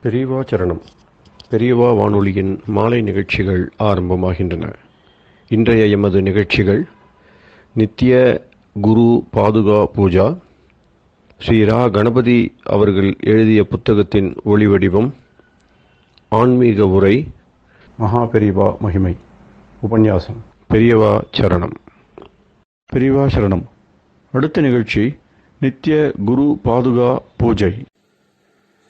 பெரியவா சரணம். பெரியவா வானொலியின் மாலை நிகழ்ச்சிகள் ஆரம்பமாகின்றன. இன்றைய எமது நிகழ்ச்சிகள் நித்திய குரு பாதுகா பூஜா, ஸ்ரீ ரா கணபதி அவர்கள் எழுதிய புத்தகத்தின் ஒளிவடிவம், ஆன்மீக உரை, மகா பெரியவா மகிமை உபன்யாசம். பெரியவா சரணம். பெரியவா சரணம். அடுத்த நிகழ்ச்சி நித்திய குரு பாதுகா பூஜை.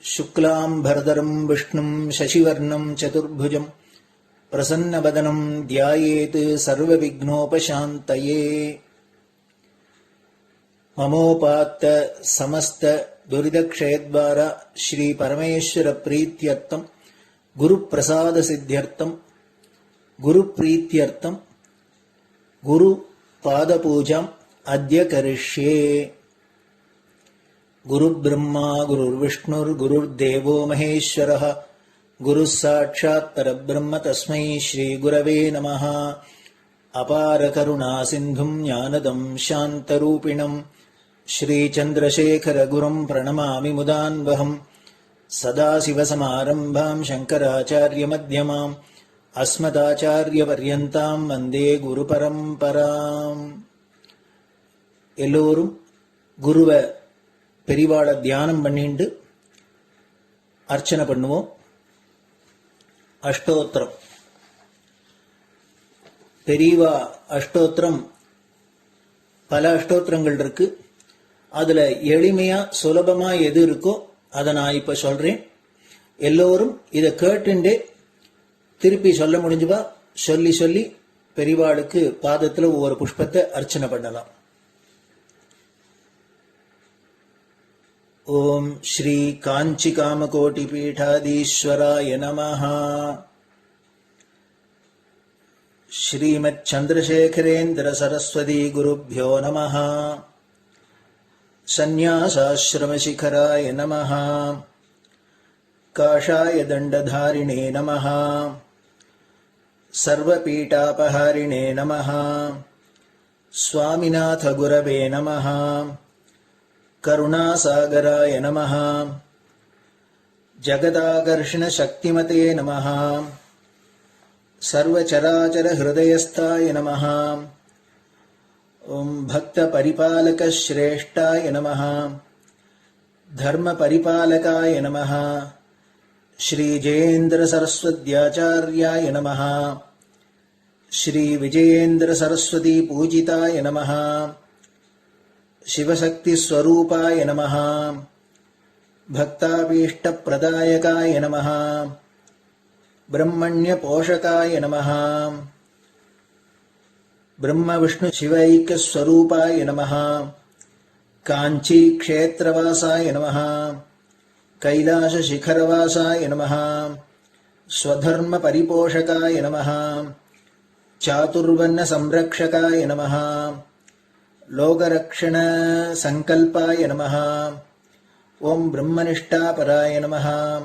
शुक्लाम्बरधरम् विष्णुम् शशिवर्णम् चतुर्भुजम् प्रसन्नवदनम् ध्यायेत् सर्वविघ्नोपशान्तये। ममोपात्त समस्त दुरितक्षयद्वारा श्रीपरमेश्वरप्रीत्यर्थम् गुरुप्रसादसिद्ध्यर्थम् गुरुप्रीत्यर्थम् गुरुपादपूजाम् अद्य करिष्ये। गुरुर्ब्रह्मा गुरुर्विष्णुर्गुरुर्देवो महेश्वरः गुरुः साक्षात् परब्रह्म तस्मै श्रीगुरवे नमः। अपारकरुणासिन्धुम् ज्ञानदम् शान्तरूपिणम् श्रीचन्द्रशेखरगुरुम् प्रणमामि मुदान्वहम्। सदाशिवसमारम्भाम् शङ्कराचार्यमध्यमाम् अस्मदाचार्यपर्यन्ताम् वन्दे गुरुपरम्पराम्. எல்லோரும் குருவை பெரிவாளை தியானம் பண்ணிண்டு அர்ச்சனை பண்ணுவோம். அஷ்டோத்திரம். பெரியவா அஷ்டோத்திரம் பல அஷ்டோத்திரங்கள் இருக்கு. அதுல எளிமையா சுலபமா எது இருக்கோ அதை நான் இப்ப சொல்றேன். எல்லோரும் இதை கேட்டுண்டே திருப்பி சொல்ல முடிஞ்சுவா சொல்லி சொல்லி பெரிவாளுக்கு பாதத்துல ஒவ்வொரு புஷ்பத்தை அர்ச்சனை பண்ணலாம். ओम श्री कांची कामकोटि पीठाधीश्वराय नमः। श्रीमत् चंद्रशेखरेन्द्र सरस्वती गुरुभ्यो नमः। संन्यासाश्रम शिखराय नमः। काषाय दंडधारिणे नमः। सर्वपीठापहारिणे नमः। स्वामिनाथ गुरवे नमः। करुणासागराय नमः। जगदाकर्षण शक्तिमते नमः। सर्वचराचर हृदयस्थाय नमः। ओम भक्त परिपालक श्रेष्ठाय नमः। धर्म परिपालकाय नमः। श्री जयेन्द्र सरस्वत्याचार्याय नमः। श्री विजयेन्द्र सरस्वती पूजिताय नमः। शिवशक्ति स्वरूपाय नमः। भक्ताभीष्ट प्रदायकाय नमः। ब्रह्मण्य पोषकाय नमः। ब्रह्म विष्णु शिवैक्य स्वरूपाय नमः। कांची क्षेत्रवासाय नमः। कैलाश शिखरवासाय नमः। स्वधर्म परिपोषकाय नमः। चातुर्वर्ण संरक्षकाय नमः। लोकरक्षण संकल्पाय नमः। ओम ब्रह्मनिष्ठापराय नमः।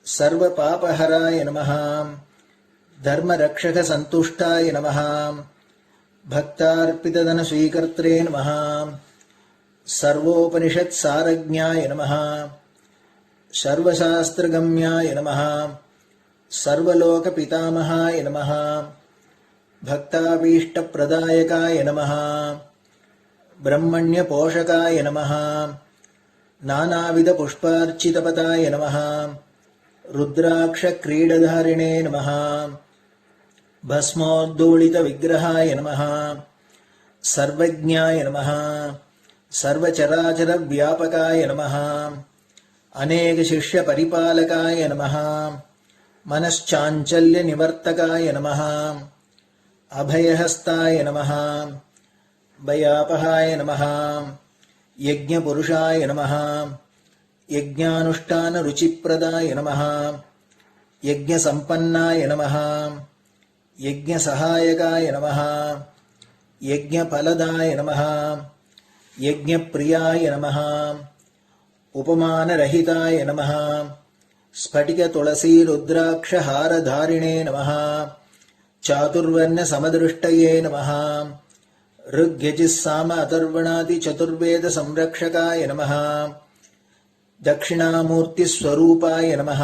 सर्वपापहराय नमः। धर्मरक्षक संतुष्टाय नमः। भक्तार्पितधन स्वीकर्त्रे नमः। सर्वोपनिषत् सारज्ञाय नमः। सर्वशास्त्रगम्याय नमः। सर्वलोक पितामहाय नमः। भक्ताभीष्ट प्रदायकाय नमः। ब्रह्मण्य पोषकाय नमः। नानाविध पुष्पार्चितपताय नमः। रुद्राक्ष क्रीडधारिणे नमः। भस्मोद्दोलित विग्रहाय नमः। सर्वज्ञाय नमः। सर्वचराचर व्यापकाय नमः। अनेक शिष्य परिपालकाय नमः। मनश्चाञ्चल्य निवर्तकाय नमः। अभयहस्ताय नमः। भयापहाय नमः। यज्ञपुरुषाय नमः। यज्ञानुष्ठान रुचिप्रदाय नमः। यज्ञसम्पन्नाय नमः। यज्ञसहायकाय नमः। यज्ञफलदाय नमः। यज्ञप्रियाय नमः। उपमानरहिताय नमः। स्फटिक तुलसी रुद्राक्ष हारधारिणे नमः। चातुर्वर्ण समदृष्टये नमः। ऋग्यजुस्साम अथर्वणादि चतुर्वेद संरक्षकाय नमः। दक्षिणामूर्तिस्वरूपाय नमः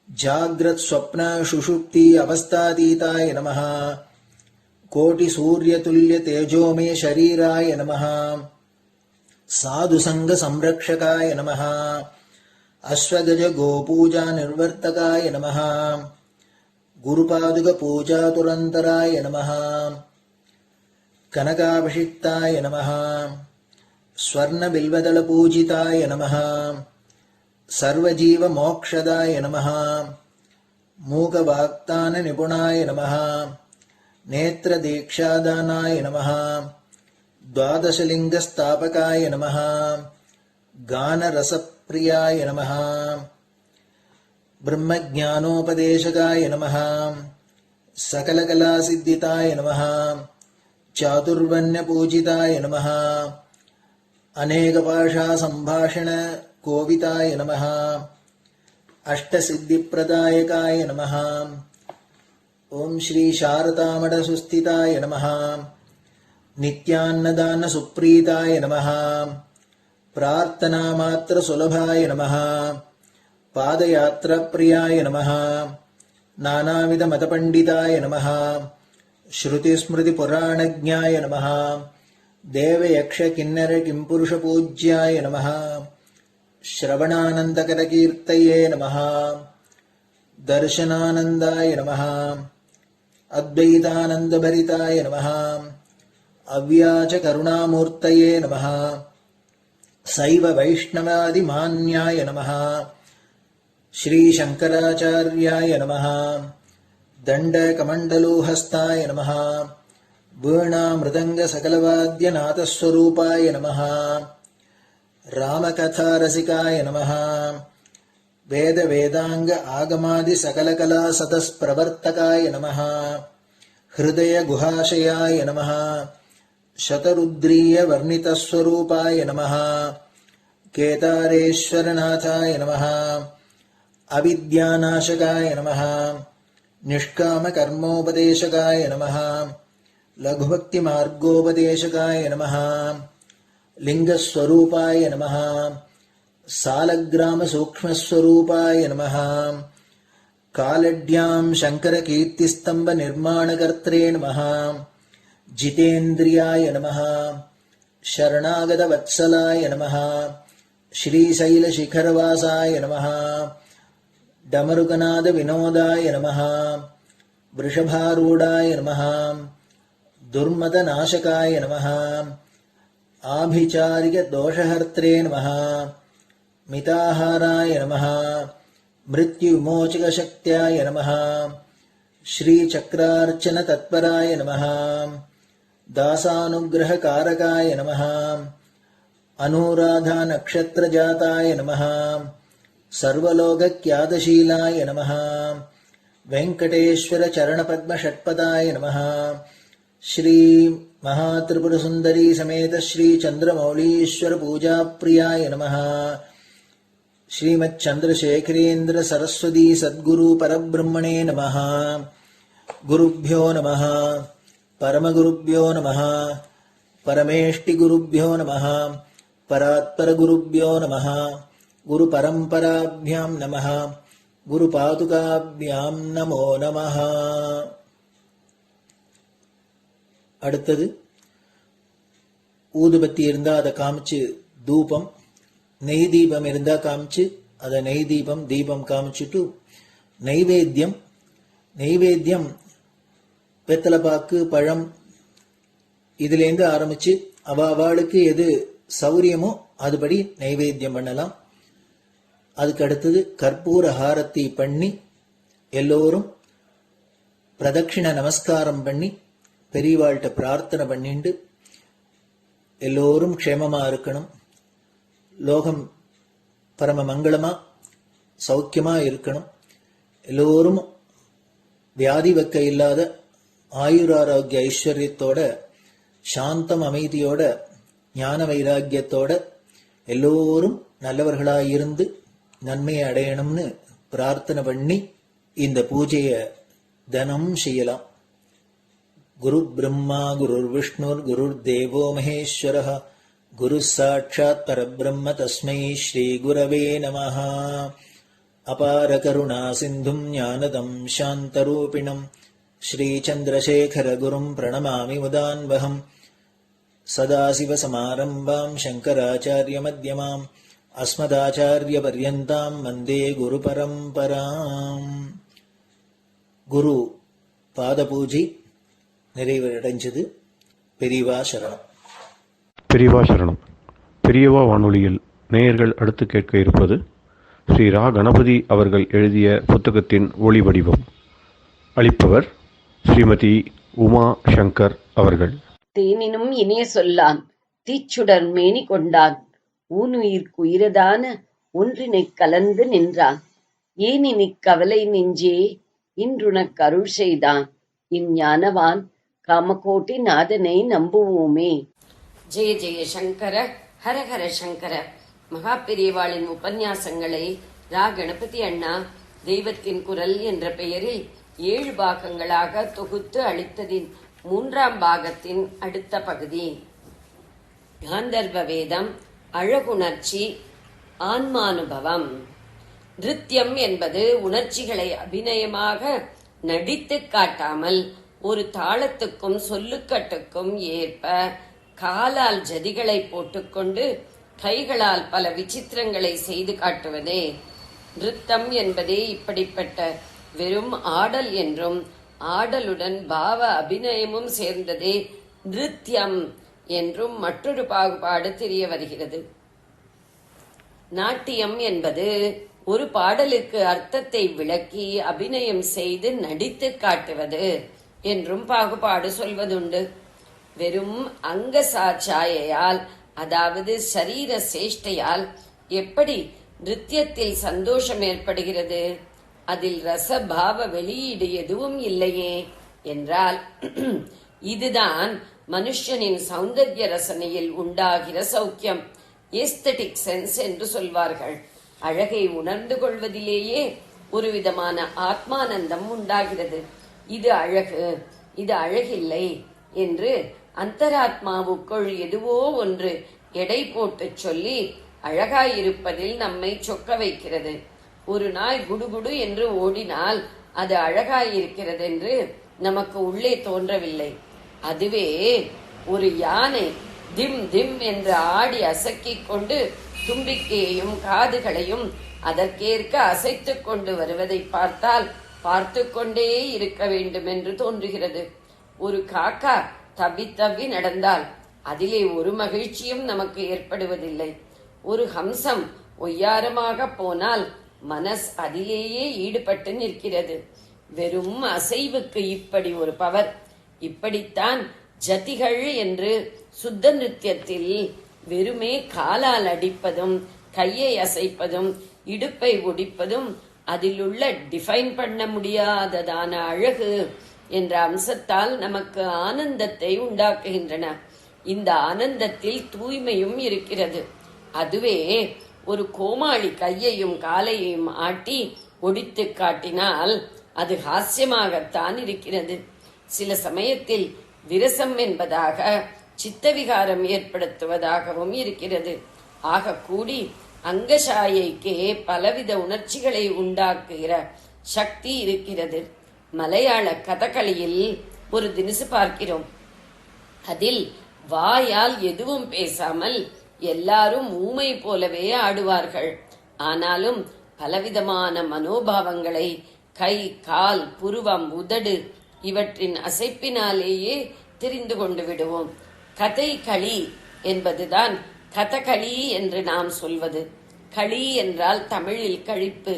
जाग्रत् स्वप्न सुषुप्ति अवस्थातीताय नमः कोटिसूर्यतुल्य तेजोमय शरीराय नमः साधुसंग संरक्षकाय नमः अश्वगज गोपूजा निर्वर्तकाय नमः गुरुपादुक पूजा तुरंतराय नमः कनकाभिषिक्ताय नमः स्वर्ण बिल्वदल पूजिताय नमः सर्वजीव मोक्षदाय नमः मूकवाक्तान निपुणाय नमः नेत्र दीक्षादानाय नमः द्वादशलिंग स्थापकाय नमः गान रसप्रियाय नमः ब्रह्मज्ञानोपदेशकाय नमः सकलकलासिद्धिताय नमः चातुर्वण्य पूजिताय नमः अनेकभाषा संभाषण कोविताय नमः अष्टसिद्धिप्रदायकाय नमः ओम श्री शारदामठ सुस्थिताय नमः नित्यान्नदान सुप्रीताय नमः प्रार्थना मात्र सुलभाय नमः पादयात्रा प्रियाय नमः नानाविध मतपंडिताय नमः श्रुति स्मृति पुराणज्ञाय नमः देव यक्ष किन्नर किंपुरुष पूज्याय नमः श्रवणानंदकर कीर्तये नमः दर्शनानंदाय नमः अद्वैतानंदभरिताय नमः अव्याच करुणामूर्तये नमः शैव वैष्णवादिमान्याय नमः श्री शंकराचार्याय नमः दंडकमंडलोहस्ताय नमः वीणा मृदंग सकलवाद्यनाथस्वरूपाय नमः रामकथा रसिकाय नमः वेद वेदांग आगमादि सकलकला सतस्प्रवर्तकाय नमः हृदय गुहाशयाय नमः शतरुद्रीय वर्णितस्वरूपाय नमः केदारेश्वरनाथाय नमः अविद्यानाशकाय नमः निष्कामकर्मोपदेशकाय नमः लघुभक्तिमार्गोपदेशकाय नमः लिंगस्वरूपाय नमः सालग्रामसूक्ष्मस्वरूपाय नमः कालड्यां शङ्करकीर्तिस्तम्भनिर्माणकर्त्रे नमः जितेन्द्रियाय नमः शरणागतवत्सलाय नमः श्रीशैलशिखरवासाय नमः डमरुकनादविनोदाय नमः वृषभारूढाय नमः दुर्मदनाशकाय नमः आभिचारिकदोषहर्त्रे नमः मिताहाराय नमः मृत्युविमोचकशक्त्याय नमः श्रीचक्रार्चनतत्पराय नमः दासानुग्रहकारकाय नमः अनुराधानक्षत्रजाताय नमः सर्वलोकख्यातशीलाय नमः वेंकटेश्वरचरणपद्मषट्पदाय नमः श्री महात्रिपुरसुंदरी समेत श्री चंद्रमौलीश्वर पूजाप्रियाय नमः श्रीमच्चंद्रशेखरेन्द्र सरस्वती सद्गुरु परब्रह्मणे नमः गुरुभ्यो नमः परमगुरुभ्यो नमः परमेष्टिगुरुभ्यो नमः परात्परगुरुभ्यो नमः गुरुपरम्पराभ्यां नमः गुरुपादुकाभ्यां नमो नमः. அடுத்தது ஊதுபத்தி இருந்தா அதை காமிச்சு தூபம், நெய் தீபம் இருந்தா காமிச்சு அதை நெய் தீபம் தீபம் காமிச்சுட்டு நைவேத்தியம் வெத்தலைப்பாக்கு பழம் இதுலேருந்து ஆரம்பிச்சு அவளுக்கு எது சௌரியமோ அதுபடி நைவேத்தியம் பண்ணலாம். அதுக்கு அடுத்தது கற்பூர ஹாரத்தி பண்ணி எல்லோரும் பிரதட்சிண நமஸ்காரம் பண்ணி பெரியவாள்கிட்ட பிரார்த்தனை பண்ணிண்டு எல்லோரும் க்ஷேமமா இருக்கணும், லோகம் பரம மங்களமா சௌக்கியமா இருக்கணும், எல்லோரும் வியாதி வெக்க இல்லாத ஆயுராரோக்கிய ஐஸ்வர்யத்தோட சாந்தம் அமைதியோட ஞான வைராக்கியத்தோட எல்லோரும் நல்லவர்களாயிருந்து நன்மையை அடையணும்னு பிரார்த்தனை பண்ணி இந்த பூஜையை தினம் செய்யலாம். குரு பிரம்மா குருர் விஷ்ணுர் குருர் தேவோ மகேஸ்வரः குரு சாட்சாத் பரபிரம்ம தஸ்மை ஸ்ரீ குரவே நமஹ. அபார கருணா சிந்தும் ஞானதம் சாந்தரூபிணம் ஸ்ரீ சந்திரசேகர குரும் பிரணமாமி முதான்வகம். சதாசிவசமாரம்பாம் சங்கராச்சாரிய மத்யமாம் அஸ்மதாச்சாரிய பர்யந்தாம் வந்தே குரு பரம்பராம். குரு பாத பூஜை நிறைவடைஞ்சது. பெரியவா சரணம். பெரியவா சரணம். பெரியவா வானொலியில் நேயர்கள் அடுத்து கேட்க இருப்பது ஸ்ரீ ரா கணபதி அவர்கள் எழுதிய புத்தகத்தின் ஒளி வடிவம். அளிப்பவர் ஸ்ரீமதி உமா சங்கர் அவர்கள். தேனினும் இனிய சொல்லான் தீச்சுடர் மேனி கொண்டான் ஊனுயிர்க்குயிரதான ஒன்றினைக் கலந்து நின்றான் ஏனினிக் கவலை நெஞ்சே இன்றுனக் அருள் செய்தான் இஞ்ஞானவான் காமகோட்டி நாதனை நம்புவோமே. ஜெய ஜெய சங்கர ஹரஹர சங்கர. மகா பெரியவாளின் உபன்யாசங்களை ரா கணபதி அண்ணா தெய்வத்தின் குரல் என்ற பெயரில் 7 பாகங்களாக தொகுத்து அளித்ததின் 3ஆம் பாகத்தின் அடுத்த பகுதி. காந்தர்வ வேதம், அழகுணர்ச்சி, ஆன்மானுபவம். நிருத்யம் என்பது உணர்ச்சிகளை அபிநயமாக நடித்து காட்டாமல் ஒரு தாளத்துக்கும் சொல்லுக்கட்டுக்கும் ஏற்ப காலால் ஜதிகளை போட்டுக்கொண்டு கைகளால் பல விசித்திரங்களை செய்து காட்டுவதே. நிருத்தம் என்பதே இப்படிப்பட்ட வெறும் ஆடல் என்றும் ஆடலுடன் பாவ அபிநயமும் சேர்ந்ததே நிருத்யம் என்றும் மற்றொரு பாகுபாடு தெரிய வருகிறது. நாட்டியம் என்பது ஒரு பாடலுக்கு அர்த்தத்தை விளக்கி அபிநயம் செய்து நடித்து காட்டுவது என்றும் பாகுபாடு சொல்வதுண்டு. வெறும் அங்க சாட்சாயால், அதாவது சரீர சேஷ்டையால் எப்படி நிருத்தியத்தில் சந்தோஷம் ஏற்படுகிறது? அதில் ரசபாவ வெளியீடு எதுவும் இல்லையே என்றால் இதுதான் மனுஷனின் சௌந்தர்ய ரசனையில் உண்டாகிற சௌக்கியம், ஏஸ்தட்டிக் சென்ஸ் என்று சொல்வார்கள். அழகை உணர்ந்து கொள்வதிலேயே ஒரு விதமான ஆத்மானந்தம் உண்டாகிறது. இது அழகு, இது அழகில்லை என்று அந்தராத்மாவுக்குள் எதுவோ ஒன்று எடை போட்டு சொல்லி அழகாயிருப்பதில் நம்மை சொக்க வைக்கிறது. ஒரு நாய் குடுகுடு என்று ஓடினால் அது அழகாயிருக்கிறது என்று நமக்கு உள்ளே தோன்றவில்லை. அதுவே ஒரு யானை திம் திம் என்று ஆடி அசக்கிக் கொண்டு தும்பிக்கையையும் காதுகளையும் அதற்கேற்க அசைத்துக் கொண்டு வருவதை பார்த்தால் பார்த்து கொண்டே இருக்க வேண்டும் என்று தோன்றுகிறது. ஒரு காக்கா தவி தவி நடந்தால் அதிலே ஒரு மகிழ்ச்சியும் நமக்கு ஏற்படுவதில்லை. ஒரு ஹம்சம் ஒய்யாரமாக போனால் மனஸ் அதிலேயே ஈடுபட்டு நிற்கிறது. வெறும் அசைவுக்கு இப்படி ஒரு பவர். இப்படித்தான் ஜதிகள் என்று சுத்த நிருத்தியத்தில் வெறுமே காலால் அடிப்பதும் கையை அசைப்பதும் இடுப்பை ஒடிப்பதும் அதிலுள்ள டிஃபைன் பண்ண முடியாததான அழகு என்ற அம்சத்தால் நமக்கு ஆனந்தத்தை உண்டாக்குகின்றன. இந்த ஆனந்தத்தில் தூய்மையும் இருக்கிறது. அதுவே ஒரு கோமாளி கையையும் காலையும் ஆட்டி ஒடித்து காட்டினால் அது ஹாஸ்யமாகத்தான் இருக்கிறது. சில சமயத்தில் விரசம் என்பதாக சித்தவிகாரம் ஏற்படுத்துவதாகவும் இருக்கிறது. ஆக கூடி அங்கசாயைக்கே பலவித உணர்ச்சிகளை உண்டாக்குகிற சக்தி இருக்கிறது. மலையாள கதகளியில் ஒரு தினசு பார்க்கிறோம். அதில் வாயால் எதுவும் பேசாமல் எல்லாரும் ஊமை போலவே ஆடுவார்கள். ஆனாலும் பலவிதமான மனோபாவங்களை கை, கால், புருவம், உதடு இவற்றின் அசைப்பினாலேயே தெரிந்து கொண்டு விடுவோம். கதை களி என்பதுதான் கதகளி என்று நாம் சொல்வது. களி என்றால் தமிழில் கழிப்பு,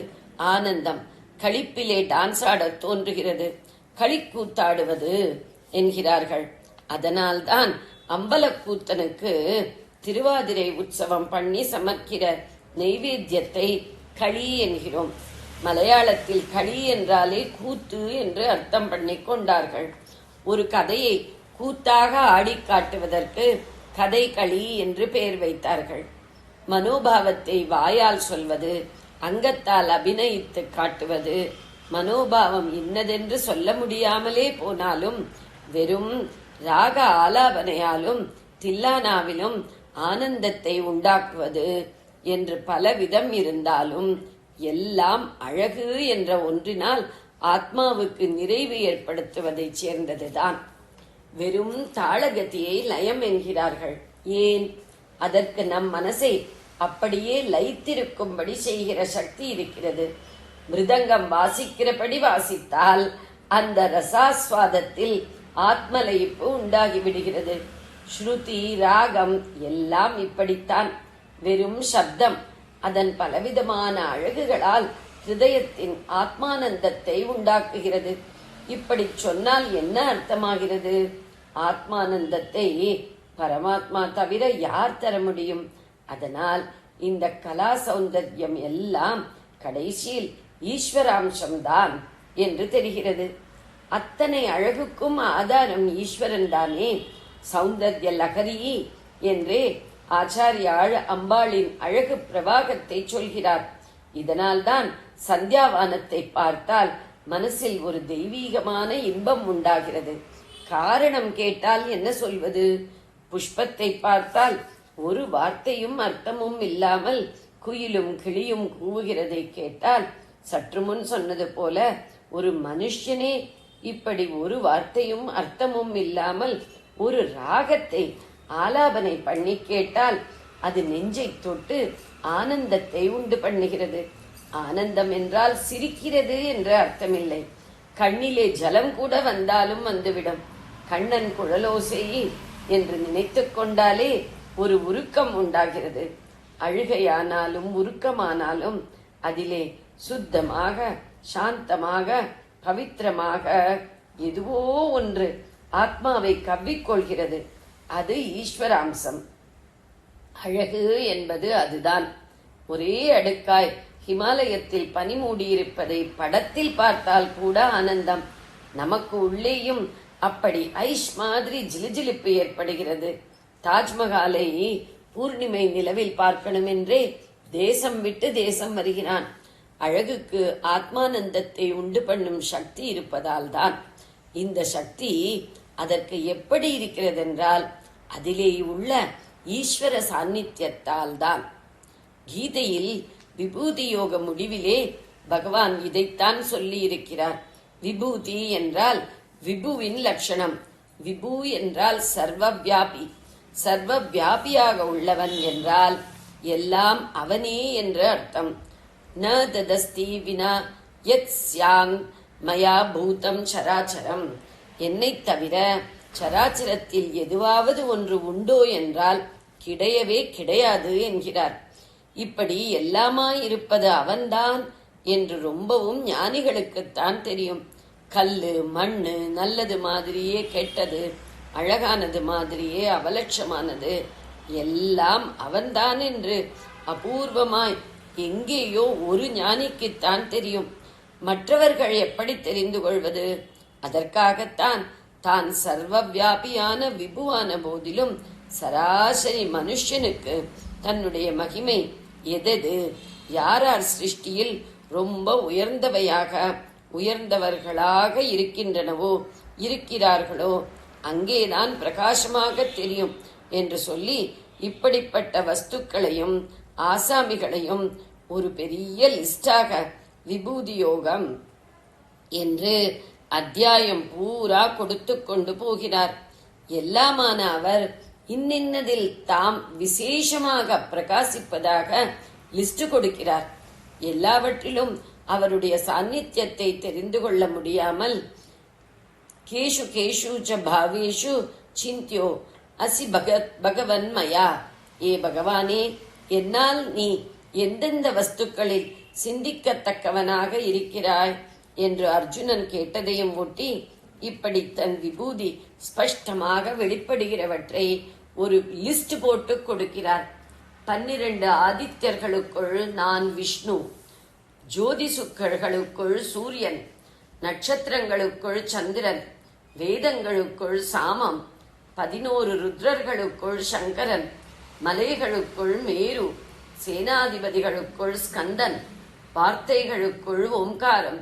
ஆனந்தம். களிப்பிலே டான்ஸ் ஆட தோன்றுகிறது, களிக்கூத்தாடுவது என்கிறார்கள். அதனால்தான் அம்பலக்கூத்தனுக்கு திருவாதிரை உற்சவம் பண்ணி சமர்க்கிற நைவேத்தியத்தை களி என்கிறோம். மலையாளத்தில் களி என்றாலே கூத்து என்று அர்த்தம் பண்ணி கொண்டார்கள். ஒரு கதையை கூத்தாக ஆடி காட்டுவதற்கு கதை களி என்று பெயர் வைத்தார்கள். மனோபாவத்தை வாயால் சொல்வது, அங்கத்தால் அபிநயித்து காட்டுவது, மனோபாவம் இன்னதென்று சொல்ல முடியாமலே போனாலும் வெறும் ராக ஆலாபனையாலும் தில்லானாவிலும் ஆனந்தத்தை உண்டாக்குவது என்று பலவிதம் இருந்தாலும் எல்லாம் அழகு என்ற ஒன்றினால் ஆத்மாவுக்கு நிறைவு ஏற்படுத்துவதைச் சேர்ந்ததுதான். வெறும் தாளகதியை லயம் என்கிறார்கள். ஏன்? அதற்கு நம் மனசை அப்படியே லயித்திருக்கும்படி செய்கிற சக்தி இருக்கிறது. மிருதங்கம் வாசிக்கிறபடி வாசித்தால் அந்த ரசாஸ்வாதத்தில் ஆத்மலயிப்பு உண்டாகி விடுகிறது. ஸ்ருதி, ராகம் எல்லாம் இப்படித்தான். வெறும் சப்தம் அதன் பலவிதமான அழகுகளால் ஹிருதயத்தின் ஆத்மானந்தத்தை உண்டாக்குகிறது. இப்படி சொன்னால் என்ன அர்த்தமாகிறது? ஆத்மானந்தத்தை பரமாத்மா தவிர யார் தர முடியும்? அதனால் இந்த கலா சௌந்தர்யம் எல்லாம் கடைசியில் ஈஸ்வராம்சம்தான் என்று தெரிகிறது. அத்தனை அழகுக்கும் ஆதாரம் ஈஸ்வரன் தானே. சௌந்தர்ய லகரி என்றே ஆச்சாரியாள் அம்பாளின் அழகு பிரவாகத்தை சொல்கிறார். இதனால்தான் சந்தியாவானத்தை பார்த்தால் மனசில் ஒரு தெய்வீகமான இன்பம் உண்டாகிறது. காரணம் கேட்டால் என்ன சொல்வது? புஷ்பத்தை பார்த்தால் ஒரு வார்த்தையும் அர்த்தமும் இல்லாமல் குயிலும் கிளியும் கூவுகிறதை கேட்டால் சற்று முன் சொன்னது போல ஒரு மனுஷனே இப்படி ஒரு வார்த்தையும் அர்த்தமும் இல்லாமல் ஒரு ராகத்தை ஆலாபனை பண்ணி கேட்டால் அது நெஞ்சை தொட்டு ஆனந்தத்தை உண்டு பண்ணுகிறது. ஆனந்தம் என்றால் சிரிக்கிறது என்ற அர்த்தமில்லை. கண்ணிலே ஜலம் கூட வந்தாலும் வந்துவிடும். கண்ணன் குழலோசை என்று நினைத்து கொண்டாலே ஒரு உருக்கம் உண்டாகிறது. அழுகையானாலும் உருக்கமானாலும் அதிலே சுத்தமாக, சாந்தமாக, பவித்திரமாக எதுவோ ஒன்று ஆத்மாவை கவ்விக்கொள்கிறது. அது ஈஸ்வராம்சம். அழகு என்பது அதுதான். ஒரே அடுக்காய் ஹிமாலயத்தில் பனி மூடியிருப்பதை படத்தில் பார்த்தால் கூட ஆனந்தம். நமக்கு உள்ளேயும் அப்படி ஐஸ் மாதிரி ஜிலுஜிலிப்பு ஏற்படுகிறது. தாஜ்மஹாலை பூர்ணிமை நிலவில் பார்க்கணும் என்றே தேசம் விட்டு தேசம் வருகிறான். அழகுக்கு ஆத்மானந்தத்தை உண்டு பண்ணும் சக்தி இருப்பதால் தான். இந்த சக்தி அதற்கு எப்படி இருக்கிறது என்றால் அதிலே உள்ள ஈஸ்வர சாநித்தியத்தால் தான். கீதையில் விபூதி யோக முடிவிலே பகவான் இதைத்தான் சொல்லி இருக்கிறார். விபூதி என்றால் விபுவின் லட்சணம். விபு என்றால் சர்வவியாபி. சர்வவியாபியாக உள்ளவன் என்றால் எல்லாம் அவனே என்று அர்த்தம். ந ததஸ்தி வினா யத் ஸ்யாங் மயா பூதம் சராச்சரம். என்னை தவிர சராச்சரத்தில் எதுவாவது ஒன்று உண்டோ என்றால் கிடையவே கிடையாது என்கிறார். இப்படி எல்லாமாயிருப்பது அவன்தான் என்று ரொம்பவும் ஞானிகளுக்குத்தான் தெரியும். கல்லு, மண்ணு நல்லது மாதிரியே கெட்டது, அழகானது மாதிரியே அவலட்சமானது எல்லாம் அவன்தான் என்று அபூர்வமாய் எங்கேயோ ஒரு ஞானிக்குத்தான் தெரியும். மற்றவர்கள் எப்படி தெரிந்து கொள்வது? அதற்காகத்தான் தான் சர்வவியாபியான விபுவான போதிலும் சராசரி மனுஷனுக்கு தன்னுடைய மகிமை எதெது, யாரார் சிருஷ்டியில் ரொம்ப உயர்ந்தவையாக உயர்ந்தவர்களாக இருக்கின்றனவோ இருக்கிறார்களோ அங்கேதான் பிரகாசமாக தெரியும் என்று சொல்லி இப்படிப்பட்ட வஸ்துக்களையும் ஆசாமிகளையும் ஒரு பெரிய லிஸ்டாக விபூதி யோகம் என்று அத்தியாயம் பூரா கொடுத்து கொண்டு போகிறார். எல்லாமான அவர் இன்னின்னதில் தாம் விசேஷமாக பிரகாசிப்பதாக லிஸ்ட் கொடுக்கிறார். எல்லாவற்றிலும் அவருடைய சாநித்தியத்தை தெரிந்து கொள்ள முடியாமல் கேஷு கேஷு ச பாவேஷு சிந்தியோ அசி பகவன் மயா. ஏ பகவானே, என்னால் நீ எந்தெந்த வஸ்துக்களில் சிந்திக்கத்தக்கவனாக இருக்கிறாய் என்று அர்ஜுனன் கேட்டதையும் ஒட்டி இப்படி தன் விபூதி ஸ்பஷ்டமாக வெளிப்படுகிறவற்றை ஒரு லிஸ்ட் போட்டு கொடுக்கிறார். 12 ஆதித்யர்களுக்குள் நான் விஷ்ணு, ஜோதிசுக்களுக்குள் சூரியன், நட்சத்திரங்களுக்குள் சந்திரன், வேதங்களுக்குள் சாமம், 11 ருத்ரர்களுக்குள் சங்கரன், மலைகளுக்குள் மேரு, சேனாதிபதிகளுக்குள் ஸ்கந்தன், வார்த்தைகளுக்குள் ஓம்காரம்,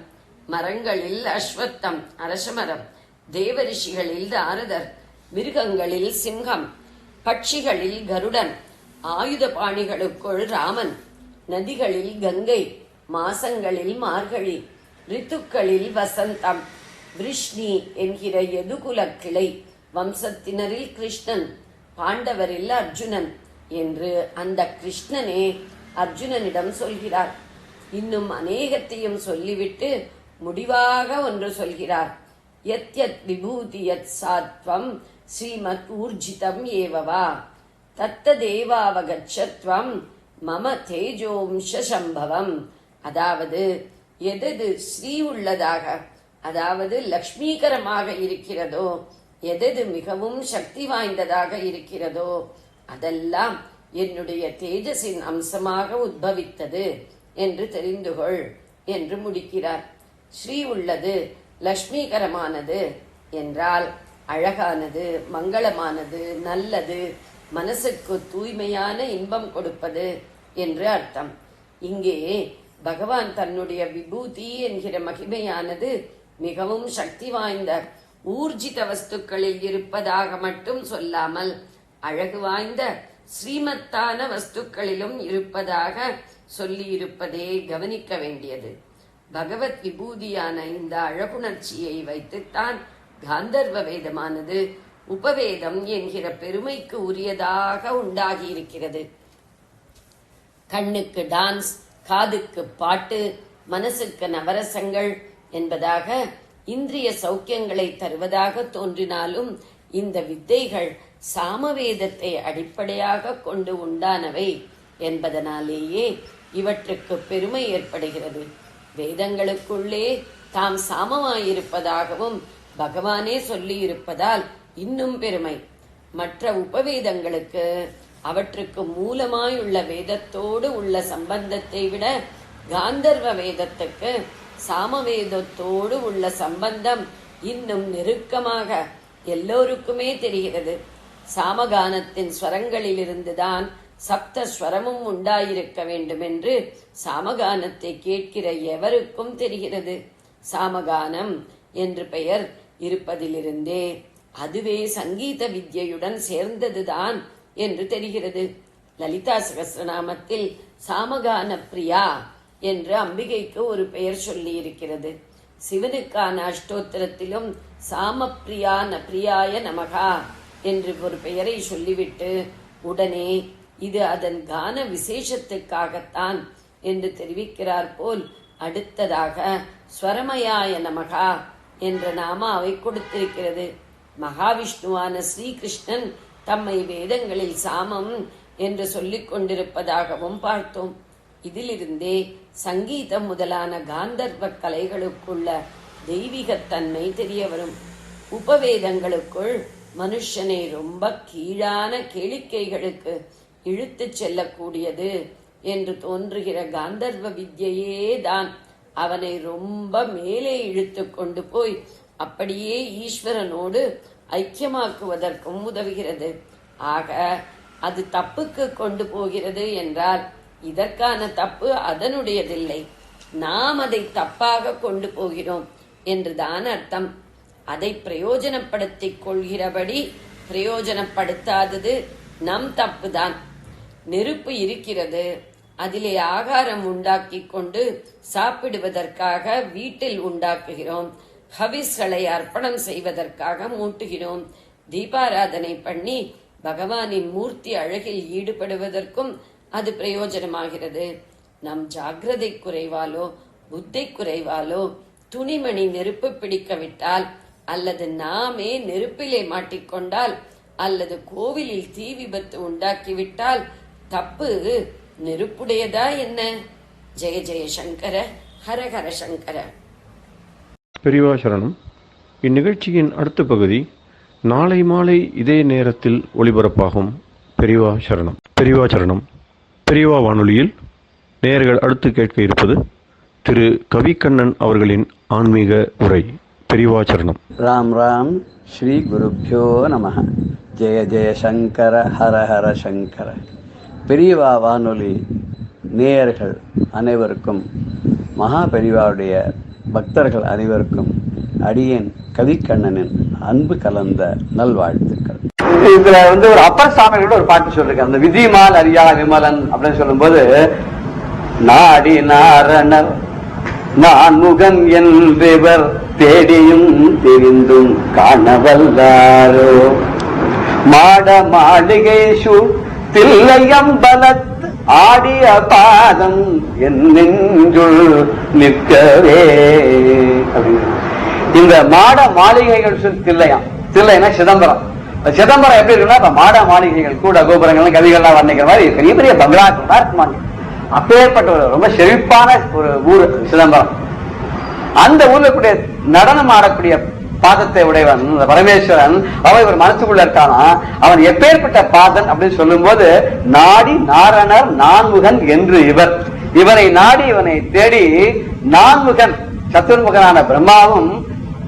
மரங்களில் அஸ்வத்தம் அரசமரம், தேவரிஷிகளில் நாரதர், மிருகங்களில் சிங்கம், பட்சிகளில் கருடன், ஆயுத பாணிகளுக்குள் ராமன், நதிகளில் கங்கை, மாசங்களில் மார்கழி, ரித்துக்களில் வசந்தம், விருஷ்ணி என்கிற யதுகுல கிளை வம்சத்தினரில் கிருஷ்ணன், பாண்டவரில் அர்ஜுனன் என்று அந்த கிருஷ்ணனே அர்ஜுனனிடம் சொல்கிறார். இன்னும் அநேகத்தையும் சொல்லிவிட்டு முடிவாக ஒன்று சொல்கிறார். யத் யத் விபூதி யத் சாத்வம் ஸ்ரீமத் ஊர்ஜிதம் ஏவவா தத்ததேவாவகச்சத்வம் மம தேஜோம்ச சம்பவம். அதாவது எதது ஸ்ரீ உள்ளதாக, அதாவது லக்ஷ்மீகரமாக இருக்கிறதோ, எதது மிகவும் சக்தி வாய்ந்ததாக இருக்கிறதோ அதெல்லாம் என்னுடைய தேஜஸின் அம்சமாக உத்பவித்தது என்று தெரிந்துகொள் என்று முடிக்கிறார். ஸ்ரீ உள்ளது, லக்ஷ்மீகரமானது என்றால் அழகானது, மங்களமானது, நல்லது, மனசுக்கு தூய்மையான இன்பம் கொடுப்பது என்று அர்த்தம். இங்கே பகவான் தன்னுடைய விபூதி என்கிற மகிமையானது மிகவும் சக்தி வாய்ந்த ஊர்ஜித வஸ்துக்களில் இருப்பதாக மட்டும் சொல்லாமல் அழகு வாய்ந்த ஸ்ரீமத்தான வஸ்துக்களிலும் இருப்பதாக சொல்லியிருப்பதே கவனிக்க வேண்டியது. பகவத் விபூதியான இந்த அழகுணர்ச்சியை வைத்துத்தான் காந்தர்வ வேதமானது உபவேதம் என்கிற பெருமைக்கு உரியதாக உண்டாகியிருக்கிறது. கண்ணுக்கு டான்ஸ், காதுக்கு பாட்டு, மனசுக்கு நவரசங்கள் என்பதாக இந்திரிய சௌக்கியங்களை தருவதாக தோன்றினாலும் இந்த வித்தைகள் சாமவேதத்தை அடிப்படையாக கொண்டு உண்டானவை என்பதனாலேயே இவற்றுக்கு பெருமை ஏற்படுகிறது. வேதங்களுக்குள்ளே தாம் சாமமாயிருப்பதாகவும் பகவானே சொல்லியிருப்பதால் இன்னும் பெருமை. மற்ற உபவேதங்களுக்கு அவற்றுக்கு மூலமாயுள்ள வேதத்தோடு உள்ள சம்பந்தத்தை விட காந்தர்வ வேதத்துக்கு சாமவேதத்தோடு உள்ள சம்பந்தம் இன்னும் நெருக்கமாக எல்லோருக்குமே தெரிகிறது. சாமகானத்தின் ஸ்வரங்களிலிருந்துதான் சப்த ஸ்வரமும் உண்டாயிருக்க வேண்டும் என்று சாமகானத்தை கேட்கிற எவருக்கும் தெரிகிறது. சாமகானம் என்று பெயர் இருப்பதிலிருந்தே அதுவே சங்கீத வித்யுடன் சேர்ந்ததுதான் என்று தெரிகிறது. லலிதா சகஸ்ரநாமத்தில் சாமகான பிரியா என்று அம்பிகைக்கு ஒரு பெயர் சொல்லி இருக்கிறது. சிவனுக்கான அஷ்டோத்திரத்திலும் சாமப்பிரியா நபிரியாய நமகா என்று ஒரு பெயரை சொல்லிவிட்டு உடனே இது அதன் கான விசேஷத்துக்காகத்தான் என்று தெரிவிக்கிறார் போல் அடுத்ததாக ஸ்வரமயாய நமகா என்ற நாமாவை கொடுத்திருக்கிறது. மகாவிஷ்ணுவான ஸ்ரீகிருஷ்ணன் தம்மை வேதங்களில் சாமம் என்று சொல்லிக் கொண்டிருப்பதாகவும் பார்த்தோம். இதிலிருந்தே சங்கீதம் முதலான காந்தர்வ கலைகளுக்குள்ள தெய்வீகத்தன்மை தெரிய வரும். உபவேதங்களுக்குள் மனுஷனை ரொம்ப கீழான கேளிக்கைகளுக்கு இழுத்துச் செல்லக்கூடியது என்று தோன்றுகிற காந்தர்வ வித்யையே தான் அவனை ரொம்ப மேலே இழுத்து கொண்டு போய் அப்படியே ஈஸ்வரனோடு ஐக்கியமாக்குவதற்கும் உதவுகிறது. ஆக அது தப்புக்கு கொண்டு போகிறது என்றால் இதற்கான தப்பு அதனுடையதில்லை, நாம் அதை தப்பாக கொண்டு போகிறோம் என்றுதான் அர்த்தம். அதை பிரயோஜனப்படுத்திக் கொள்கிறபடி பிரயோஜனப்படுத்தாதது நம் தப்புதான். நெருப்பு இருக்கிறது, அதிலே ஆகாரம் உண்டாக்கி கொண்டு சாப்பிடுவதற்காக வீட்டில் உண்டாக்குகிறோம். ஹவிஸ்களை அர்ப்பணம் செய்வதற்காக மூட்டுகிறோம். தீபாராதனை பண்ணி பகவானின் மூர்த்தி அழகில் ஈடுபடுவதற்கும் அது பிரயோஜனமாகிறது. நம் ஜாகிரதை குறைவாலோ புத்தி குறைவாலோ துணிமணி நெருப்பு பிடிக்கவிட்டால், அல்லது நாமே நெருப்பிலே மாட்டிக்கொண்டால், அல்லது கோவிலில் தீ விபத்து உண்டாக்கிவிட்டால் தப்பு நெருப்புடையதா என்ன? ஜெய ஜெய சங்கர, ஹரஹர சங்கர. பெரியவா சரணம். இந்நிகழ்ச்சியின் அடுத்த பகுதி நாளை மாலை இதே நேரத்தில் ஒளிபரப்பாகும். பெரியவா சரணம். பெரியவா சரணம். பெரியவா வானொலியில் நேயர்கள் அடுத்து கேட்க இருப்பது திரு கவிக்கண்ணன் அவர்களின் ஆன்மீக உரை. பெரியவா சரணம். ராம் ராம். ஸ்ரீ குருப்யோ நம. ஜெய ஜெய சங்கர, ஹர ஹர சங்கர. பெரியவா வானொலி நேயர்கள் அனைவருக்கும், மகா பெரியவாவுடைய பக்தர்கள் அனைவருக்கும் அடியேன் கவிக்கண்ணனின் அன்பு கலந்த நல்வாழ்த்துக்கள். இதுல வந்து ஒரு அப்பர் சாமியோட ஒரு பாட்டு சொல்லிருக்காரு, அந்த விதிமால் அறியா விமலன் அப்படின்னு சொல்லும் போது, நாடி நாரணர் நான் முகன் என்றவர் தேடியும் தெரிந்தும் காணவல்லாரோ, மாட மாளிகை சூழ் தில்லையம்பலத் ஆடிய பாதம் என் நெஞ்சுள் நிற்கவே அப்படின்னு. இந்த மாட மாளிகைகள் தில்லையாம், தில்லைனா சிதம்பரம். சிதம்பரம் எப்படி இருக்குன்னா, இப்ப மாட மாளிகைகள் கூட கோபுரங்கள் கவிகள்லாம் வர்ணிக்கிற மாதிரி பெரிய பெரிய பங்களாக்கள் தான் இருக்குமாங்க. அப்பேற்பட்ட ஒரு ரொம்ப செழிப்பான ஒரு ஊர் சிதம்பரம். அந்த ஊர்ல கூடிய நடனம் ஆடக்கூடிய பாதத்தை உடையவன் பரமேஸ்வரன், அவன் இவர் மனசுக்குள்ள இருக்கானா, அவன் எப்பேற்பட்ட பாதன் அப்படின்னு சொல்லும் போது, நாடி நாரணர் நான்முகன் என்று இவர், இவனை நாடி இவனை தேடி நான்முகன் சத்துர்முகனான பிரம்மாவும்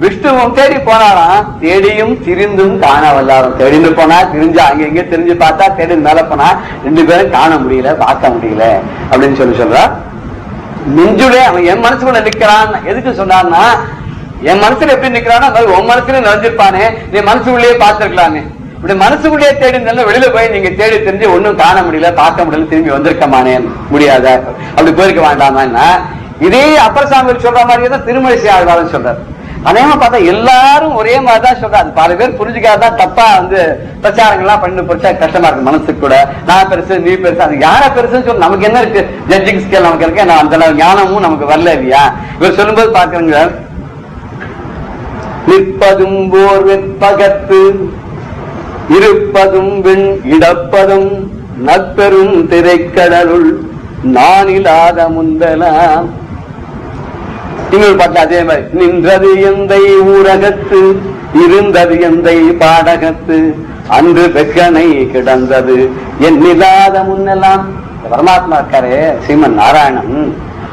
விஷ்ணுவும் தேடி போனாராம். தேடியும் திரிந்தும் காண வல்லாரும். தேடிந்து போனா, திரிஞ்சு அங்க இங்க தெரிஞ்சு பார்த்தா, தேடி மேல போனா, ரெண்டு பேரும் காண முடியல, பார்க்க முடியல அப்படின்னு சொல்றா. நெஞ்சுலே அவன் என் மனசுக்குள்ள நிக்கிறான். எதுக்கு சொன்னான்னா, என் மனசுல எப்படி நிக்கிறான்னா, உன் மனசுல நிறைஞ்சிருப்பானே, நீ மனசுக்குள்ளேயே பார்த்திருக்கலாமே. இப்படி மனசுக்குள்ளேயே தேடி இருந்தாலும் வெளியில போய் நீங்க தேடி தெரிஞ்சு ஒன்னும் காண முடியல, பார்க்க முடியல, திரும்பி வந்திருக்கமானே, முடியாத, அப்படி போயிருக்க வேண்டாமா. இதே அப்பர் சாமி சொல்ற மாதிரியே தான் திருமழிசை ஆழ்வார்னு சொல்றாரு. அநேகமா பார்த்தா எல்லாரும் ஒரே மாதிரிதான் சொல்றாரு. பல பேர் புரிஞ்சுக்காதான் தப்பா வந்து பிரச்சாரங்கள்லாம் பண்ணி பொறிச்சா கஷ்டமா இருக்கு மனசுக்கு கூட. நான் பெருசு நீ பெருசு, அது யார பெருசுன்னு சொல்லி நமக்கு என்ன இருக்கு, ஜட்ஜிங் ஸ்கேல் நமக்கு இருக்கு, நான் அந்த ஞானமும் நமக்கு வரல இல்லையா. இவர் சொல்லும்போது பாக்குறேங்க, நிற்பதும் போர் வெப்பகத்து இருப்பதும் விண் இடப்பதும் நற்பெரும் திரைக்கடலுள் நான் இல்லாத முந்தலாம். இன்னொரு பாட்டு அதே மாதிரி, நின்றது எந்தை ஊரகத்து இருந்தது எந்தை பாடகத்து அன்று வெக்கனை கிடந்தது எண்ணில்லாத முன்னெல்லாம். பரமாத்மா இருக்காரு ஸ்ரீமன் நாராயணன்,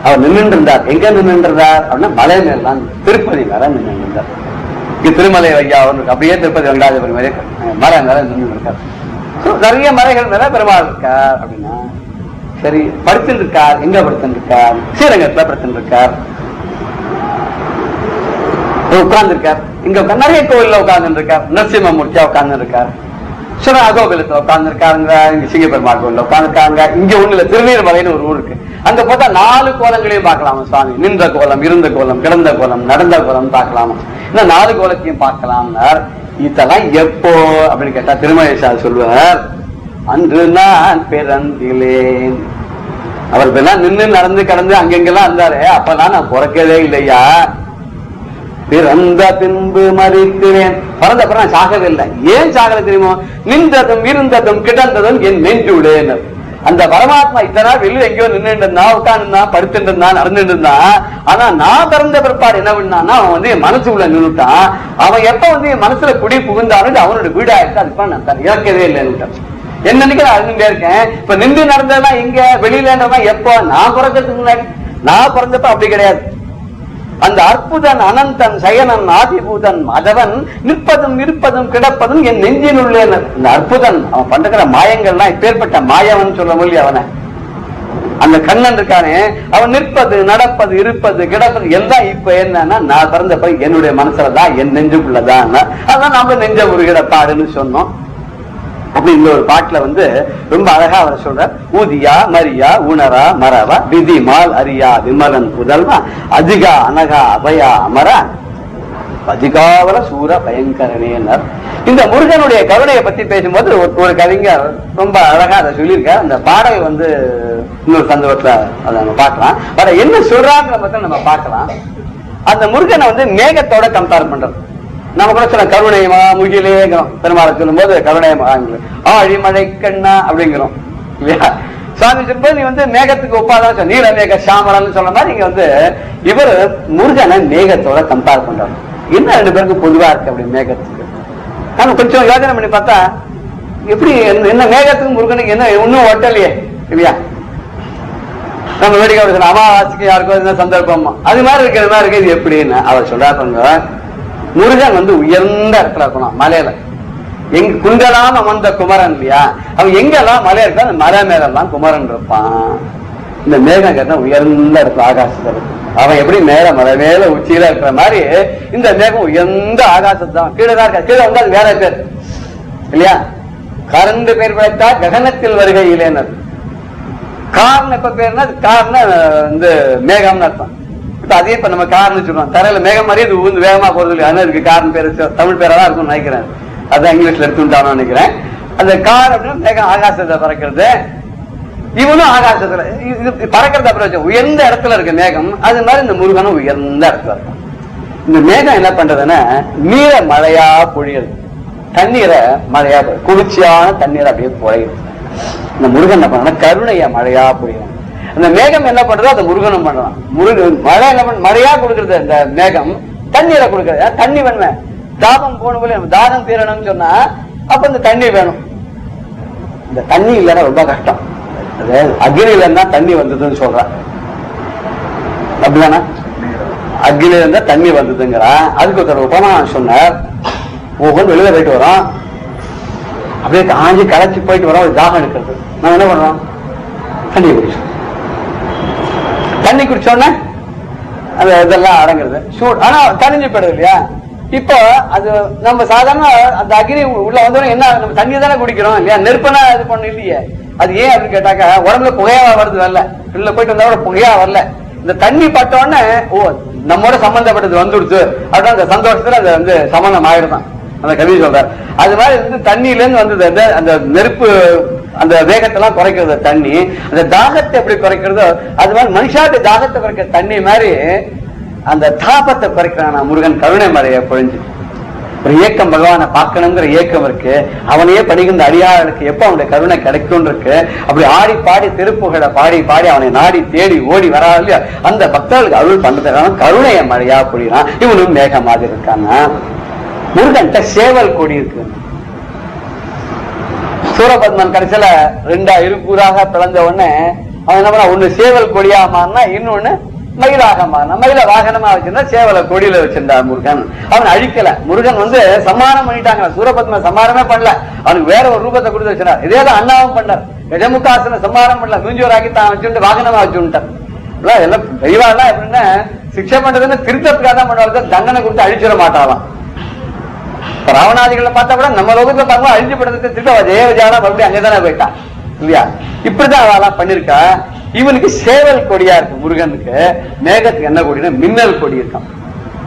அவர் நின்று இருந்தார். எங்க நின்று இருந்தார் அப்படின்னா, மலை மேலாம் திருப்பதி மேல நின்று இருந்தார். இங்க திருமலை ஐயா அப்படியே திருப்பதி வெங்கடாஜபுரி மாதிரி மலை மேல நின்று இருக்கார். நிறைய மலைகள் மேல பெருமாள் இருக்கார் அப்படின்னா, சரி படுத்துட்டு இருக்கார். எங்க படுத்துட்டு இருக்கார்? ஸ்ரீரங்கத்துல படுத்துட்டு இருக்கார், உட்கார்ந்து இருக்கார். இங்க நிறைய கோவில்ல உட்கார்ந்து இருக்கார். நரசிம்மமூர்த்தியா உட்கார்ந்து இருக்கார். அகோபிலத்துல உட்கார்ந்து இருக்காங்க. இங்க சிங்கப்பெருமாள் கோவில்ல உட்கார்ந்து இருக்காங்க. இங்க ஒண்ணுல திருநீர்மலைன்னு ஒரு ஊர் இருக்கு. அங்க பார்த்தா 4 கோலங்களையும் பார்க்கலாமா சுவாமி. நின்ற கோலம், இருந்த கோலம், கிடந்த கோலம், நடந்த கோலம் பார்க்கலாமா. இன்னும் 4 கோலத்தையும் பார்க்கலாம். இதெல்லாம் எப்போ அப்படின்னு கேட்டா திருமலேசா சொல்லுவார், அன்று நான் பிறந்திலேன். அவர் நின்று நடந்து கடந்து அங்கெங்கெல்லாம் இருந்தாரு. அப்பெல்லாம் நான் பிறக்கவே இல்லையா, பிறந்த பின்பு மறிக்கிறேன். பிறந்த அப்புறம் நான் சாகவே இல்லை. ஏன் சாகல தெரியுமோ, நின்றதும் இருந்ததும் கிடந்ததும் என் நெஞ்சுடேன். அந்த பரமாத்மா இத்தனை வெளியில எங்கேயோ நின்று இருந்தான், உட்கார்ந்து படுத்துட்டு இருந்தான், நடந்துட்டு இருந்தான். ஆனா நான் பிறந்த பிற்பாடு என்ன பண்ணான்னா, அவன் வந்து என் மனசுக்குள்ள நின்றுட்டான். அவன் எப்ப வந்து என் மனசுல குடி புகுந்தாலும் அவனோட வீடாயிருக்கு. அதுக்கு நான் இறக்கவே இல்லைன்னு என்ன நினைக்கிறேன், அழுந்துட்டே இருக்கேன். இப்ப நின்று நடந்ததெல்லாம் இங்க வெளியில எப்போ, நான் பிறக்கிறதுக்கு முன்னாடி. நான் பிறந்தப்ப அப்படி கிடையாது. அந்த அற்புதன் அனந்தன் சயனன் ஆதிபூதன் அதவன் நிற்பதும் இருப்பதும் கிடப்பதும் என் நெஞ்சின் உள்ளே. இந்த அற்புதன் அவன் பண்ற மாயங்கள்லாம் இப்பேற்பட்ட மாயவன் சொல்ல முடியும். அவனை அந்த கண்ணன் இருக்கானே, அவன் நிற்பது நடப்பது இருப்பது கிடப்பது எல்லாம் இப்ப என்னன்னா, நான் பிறந்தப்ப என்னுடைய மனசுலதான், என் நெஞ்சுக்குள்ளதான். அதான் நாம நெஞ்ச உருகிட பாடுன்னு சொன்னோம். அப்படி இந்த ஒரு பாட்டுல வந்து ரொம்ப அழகா அவர் சொல்றார், ஊதியா மரியா உணரா மரவா விதி மால் அரியா விமலன் புதல்வா அதிகா அனகா அபயா அமரா அதிகாவல சூர பயங்கரனேனர். இந்த முருகனுடைய கருணையை பத்தி பேசும்போது ஒரு கவிஞர் ரொம்ப அழகா அதை சொல்லியிருக்கார். அந்த பாடல் வந்து இன்னொரு சந்தர்ப்பத்துல அதை நம்ம பார்க்கலாம். ஆனா என்ன சொல்றாங்க பத்தி நம்ம பார்க்கலாம். அந்த முருகனை வந்து மேகத்தோட கம்பேர் பண்றது. நம்ம கூட சொல்ல கருணையமா முகிலேங்கிறோம். பெருமாளை சொல்லும் போது கருணையமா ஆழிமழை கண்ணா அப்படிங்கிறோம் இல்லையா. சுவாமி சொல்லும்போது நீ வந்து மேகத்துக்கு ஒப்பாதான் நீல மேக சாமரன் சொல்ற மாதிரி இங்க வந்து இவர் முருகனை மேகத்தோட கம்பேர் பண்றாரு. என்ன 2 பேருக்கு பொதுவா இருக்கு அப்படி மேகத்துக்கு. நம்ம கொஞ்சம் யோசனை பண்ணி பார்த்தா எப்படி என்ன மேகத்துக்கும் முருகனுக்கு என்ன ஒன்னும் ஒட்டலையே இல்லையா. நம்ம வேடிக்கை அமாவாசைக்கு யாருக்கும் என்ன சந்தர்ப்பமா அது மாதிரி இருக்கிறது மாதிரி இருக்கு. இது எப்படின்னு அவர் சொல்றாங்க. முருகன் வந்து உயர்ந்த இடத்துல இருக்கணும், மலையில. எங்க குண்டலாம் அமர்ந்த குமரன் இல்லையா, அவன் எங்கெல்லாம் மலை இருக்கா அந்த மலை மேலாம் குமரன் இருப்பான். இந்த மேகம் உயர்ந்த இடத்துல ஆகாசத்துல இருக்கு. அவன் எப்படி மேல மலை மேல உச்சியில இருக்கிற மாதிரி இந்த மேகம் உயர்ந்த ஆகாசத்தான். கீழே தான் இருக்கா. கீழே வந்து அது வேற பேர். இல்லையா? கரண்டு பேர் படைத்தா ககனத்தில் வருகையிலேனர். காரணம் எப்ப பேருனா காரணம் வந்து மேகம்னு அர்த்தம். இப்ப அதே இப்ப நம்ம காரணம் சொல்லுவோம், தரையில மேகம் மாதிரி இது ஊந்து வேகமா போறது இல்லையா, அதனால இதுக்கு காரணம் பேரு தமிழ் பேரா தான் இருக்கும்னு நினைக்கிறேன். அதான் இங்கிலீஷ்ல எடுத்துட்டானு நினைக்கிறேன். அந்த கார் அப்படின்னு மேகம் ஆகாசத்தை பறக்கிறது, இவனும் ஆகாசத்துல பறக்கிறது. அப்புறம் உயர்ந்த இடத்துல இருக்க மேகம், அது மாதிரி இந்த முருகனும் உயர்ந்த இடத்துல இருக்கும். இந்த மேகம் என்ன பண்றதுன்னா நீரை மழையா பொழியுது, தண்ணீரை மழையா குளிர்ச்சியான தண்ணீரை அப்படியே பொழையுது. இந்த முருகன் என்ன பண்றான், கருணைய மழையா பொழியும். அந்த மேகம் என்ன பண்றதோ அதை முருகனும் பண்றான். முருகன் மழை என்ன பண்ண மழையா கொடுக்கறது, இந்த மேகம் தண்ணீரை கொடுக்கறது. தண்ணி வேணுமே, தாகம் போன போல தாகம் தீரணும்னு சொன்னா அப்ப இந்த தண்ணி வேணும். இந்த தண்ணி இல்லைன்னா ரொம்ப கஷ்டம். அதாவது அக்னியில இருந்தா தண்ணி வந்ததுன்னு சொல்றான், அப்படிதானா? அக்னியில இருந்தா தண்ணி வந்ததுங்கிறா. அதுக்கு ஒருத்தர் உபமானம் சொன்னார். ஒவ்வொன்று வெளியில போயிட்டு வரோம், அப்படியே காஞ்சி களைச்சி போயிட்டு வரோம், தாகம் எடுக்கிறது. நம்ம என்ன பண்றோம், தண்ணி குடிச்சோம். தண்ணி குடிச்சோன்னா அந்த இதெல்லாம் அடங்குறது சூடு, ஆனா தனிஞ்சு போயிடுது இல்லையா? இப்போ அது நம்ம சாதாரண அந்த அக்னி உள்ள வந்தோடனே என்ன, நம்ம தண்ணி தானே குடிக்கிறோம் இல்லையா? நெருப்பனா இது பண்ண இல்லையே. அது ஏன் அப்படின்னு கேட்டாக்கா, உடம்புல புகையா வருது வரல, உள்ள போயிட்டு வந்தா கூட புகையா வரல. இந்த தண்ணி பட்டோடனே ஓ நம்மோட சம்பந்தப்பட்டது வந்துடுச்சு அப்படின்னா அந்த சந்தோஷத்துல அது வந்து சம்பந்தம் ஆயிடுதான். அந்த கவி சொல்றாரு. அது மாதிரி வந்து தண்ணியில இருந்து வந்தது அந்த நெருப்பு, அந்த வேகத்தெல்லாம் குறைக்கிறது தண்ணி. அந்த தாகத்தை எப்படி குறைக்கிறதோ அது மாதிரி மனுஷாவுக்கு தாகத்தை குறைக்கிற தண்ணி மாதிரி அந்த தாபத்தை குறைக்கிறான் முருகன் கருணை மழையை பொழிஞ்சு. ஒரு ஏக்கம், பகவானை பார்க்கணுங்கிற ஏக்கம் இருக்கு, அவனையே படிக்கின்ற அடியார்களுக்கு எப்ப அவனுடைய கருணை கிடைக்கும் இருக்கு. அப்படி ஆடி பாடி திருப்புகளை பாடி பாடி அவனை நாடி தேடி ஓடி வராது இல்லையா, அந்த பக்தர்களுக்கு அருள் பண்றதுக்கான கருணைய மழையா பொழிறான். இவனும் மேக மாதிரி இருக்காங்க. முருகன்ட்ட சேவல் கொடி இருக்கு. சூரபத்மன் கடைசியில ரெண்டா இருக்கூறாக பிளந்த உடனே அவன் என்ன பண்ணா, ஒண்ணு சேவல் கொடியா மாறினா, இன்னொன்னு மயிலாக மாறினா. மயில வாகனமா வச்சிருந்தா, சேவலை கொடியில வச்சிருந்தார் முருகன். அவன் அழிக்கல. முருகன் வந்து சம்மானம் பண்ணிட்டாங்க. சூரபத்மன் சம்மானமே பண்ணல, அவனுக்கு வேற ஒரு ரூபத்தை கொடுத்து வச்சிருந்தார். இதேதான் அண்ணாவும் பண்ணார். கஜமுகாசன சம்மானம் பண்ணல, மூஞ்சோராக்கி தான் வச்சுட்டு வாகனமா வச்சுட்டார். எல்லாம் தெய்வாலாம் எப்படின்னா சிக்ஷை பண்றதுன்னு திருத்தத்துக்காக தான் பண்ணுவாங்க, தண்டனை கொடுத்து அழிச்சிட மாட்டாலாம். ராவணாதிகளை பார்த்தா கூட நம்ம லோகத்துல பார்க்கும் அழிஞ்சப்படுறதுக்கு திட்ட தேவஜானா மறுபடியும் அங்கதானே போயிட்டான் இல்லையா? இப்படிதான் அவெல்லாம் பண்ணிருக்கா. இவனுக்கு சேவல் கொடியா இருக்கு. முருகனுக்கு மேகத்துக்கு என்ன கொடினா மின்னல் கொடி இருக்கான்.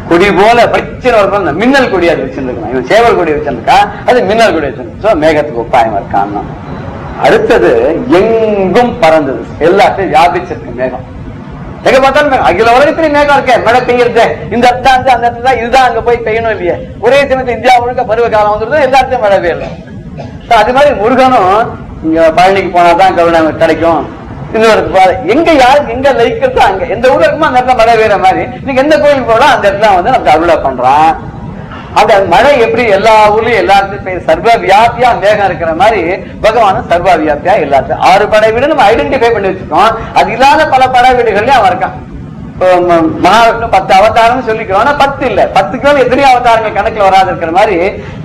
கொடி போல பிரச்சனை மின்னல் கொடியா வச்சிருக்கான். இவன் சேவல் கொடி வச்சிருக்கா, அது மின்னல் கொடி வச்சிருக்கா. மேகத்துக்கு ஒப்பாயம் இருக்கான். அடுத்தது எங்கும் பறந்தது, எல்லாத்தையும் வியாபிச்சிருக்கு மேகம். எங்க பார்த்தாலும் அகில உலகத்திலேயே மேகம் இருக்க, மழை பெய்யுறது இந்த இடத்துல அந்த இடத்துல இதுதான் அங்க போய் பெய்யணும் இல்லையே. ஒரே சமயத்தில் இந்தியா முழுக்க பருவ காலம் வந்துருது, எல்லா இடத்தையும் மழை பெய்யல. அது மாதிரி முருகனும் இங்க பழனிக்கு போனாதான் கருணை கிடைக்கும். இன்னொரு எங்க யாருக்கு எங்க லயிக்கிறதோ அங்க எந்த ஊர்ல இருக்குமோ அந்த இடத்துல மழை பெய்யற மாதிரி நீங்க எந்த கோயிலுக்கு போனா அந்த இடத்துல வந்து நமக்கு அருளை பண்றான். அந்த மழை எப்படி எல்லா ஊர்லயும் எல்லாத்தையும் சர்வ வியாபியா மேகம் இருக்கிற மாதிரி பகவானும் சர்வ வியாபியா எல்லாத்தையும் 6 படை வீடு நம்ம ஐடென்டிஃபை பண்ணி வச்சுக்கோம். அது இல்லாத பல படை வீடுகள்லயும் அவன் இருக்கான். மகாவிஷ்ணு 10 அவதாரம் சொல்லிக்கிறோம், ஆனா 10 இல்ல, 10க்கு மேல எத்தனையோ அவதாரங்கள் கணக்குல வராது இருக்கிற மாதிரி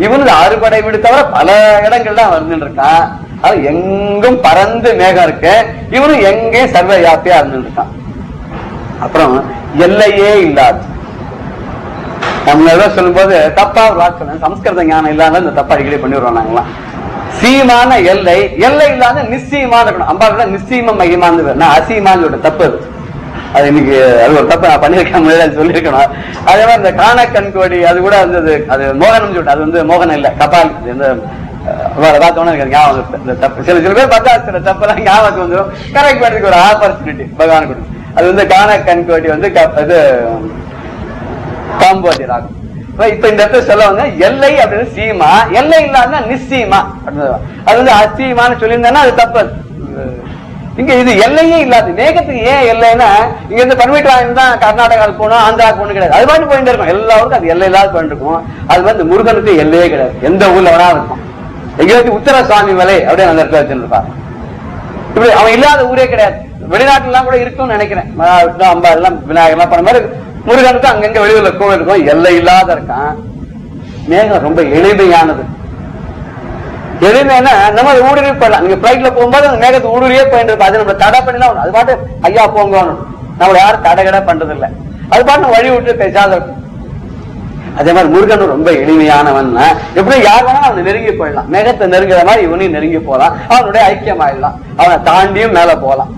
இவனுக்கு 6 படை வீடு தவிர பல இடங்கள்ல வந்துட்டு இருக்கான். அது எங்கும் பறந்து மேகம் இருக்கு, இவனும் எங்கேயும் சர்வ வியாபியா இருந்துட்டு இருக்கான். அப்புறம் எல்லையே இல்லாது. நம்ம சொல்லும் போது தப்பா வாக்கு சம்ஸ்கிருத ஞானம் இல்லாத இந்த தப்பா அடிக்கடி பண்ணிடுறோம் நாங்களாம். சீமான எல்லை, எல்லை இல்லாத நிச்சயமா இருக்கணும். அம்பாவுக்கு நிச்சயமா மகிமான்னு நான் அசீமான்னு தப்பு அது இன்னைக்கு அது ஒரு தப்பு நான் பண்ணிருக்கேன் சொல்லியிருக்கணும். அதே மாதிரி இந்த காண கண்கோடி அது கூட வந்தது, அது மோகனம் சொல்லிட்டு அது வந்து மோகனம் இல்ல கபால். இந்த ஞாபகம் இந்த தப்பு சில பேர் பார்த்தா சில தப்பெல்லாம் ஞாபகம் வந்துடும். கரெக்ட் பண்ணுறதுக்கு ஒரு ஆப்பர்ச்சுனிட்டி பகவான் கொடுக்கும். அது வந்து காண கண்கோடி வந்து இது காம்போதி ராகம். இப்ப இந்த இடத்துல சொல்லுவாங்க எல்லை அப்படின்னு சீமா, எல்லை இல்லாம நிச்சயமா அது வந்து அசீமான்னு சொல்லியிருந்தேன்னா அது தப்பு. இங்க இது எல்லையே இல்லாது. மேகத்துக்கு ஏன் எல்லைன்னா இங்க இருந்து பர்மிட் வாங்கிதான் கர்நாடகாவுக்கு போகணும், ஆந்திராவுக்கு போகணும் கிடையாது. அது மாதிரி போயிட்டு இருக்கும். எல்லாருக்கும் அது எல்லை இல்லாத போயிட்டு இருக்கும். அது மாதிரி முருகனுக்கு எல்லையே கிடையாது. எந்த ஊர்ல வேணா இருக்கும். எங்கேயாச்சும் உத்தர சுவாமி மலை அப்படியே அந்த இடத்துல வச்சுருப்பாங்க. இப்படி அவன் இல்லாத ஊரே கிடையாது. வெளிநாட்டுல எல்லாம் கூட இருக்கும்னு நினைக்கிறேன். அம்பா எல்லாம் விநாயகர் எல்லாம் பண்ண மாதிரி முருகனுக்கு அங்கங்க வெளியூர்ல கோவில் இருக்கும், எல்லை இல்லாத இருக்கான். மேகம் ரொம்ப எளிமையானது. எளிமைன்னா நம்ம ஊடுருவி போயிடலாம். நீங்க பிளைட்ல போகும்போது அந்த மேகத்தை ஊடுருவியே போயிட்டு இருக்கும். அது நம்ம தடை பண்ணிடலாம். அது பாட்டு ஐயா போங்க, நம்மள யாரும் தடை கடை பண்றது இல்லை. அது பாட்டு வழி விட்டு பேசாத இருக்கும். அதே மாதிரி முருகன் ரொம்ப எளிமையானவன். எப்படி யார் வேணா அவனை நெருங்கி போயிடலாம். மேகத்தை நெருங்குற மாதிரி இவனையும் நெருங்கி போகலாம். அவனுடைய ஐக்கியமாயிடலாம். அவனை தாண்டியும் மேல போகலாம்.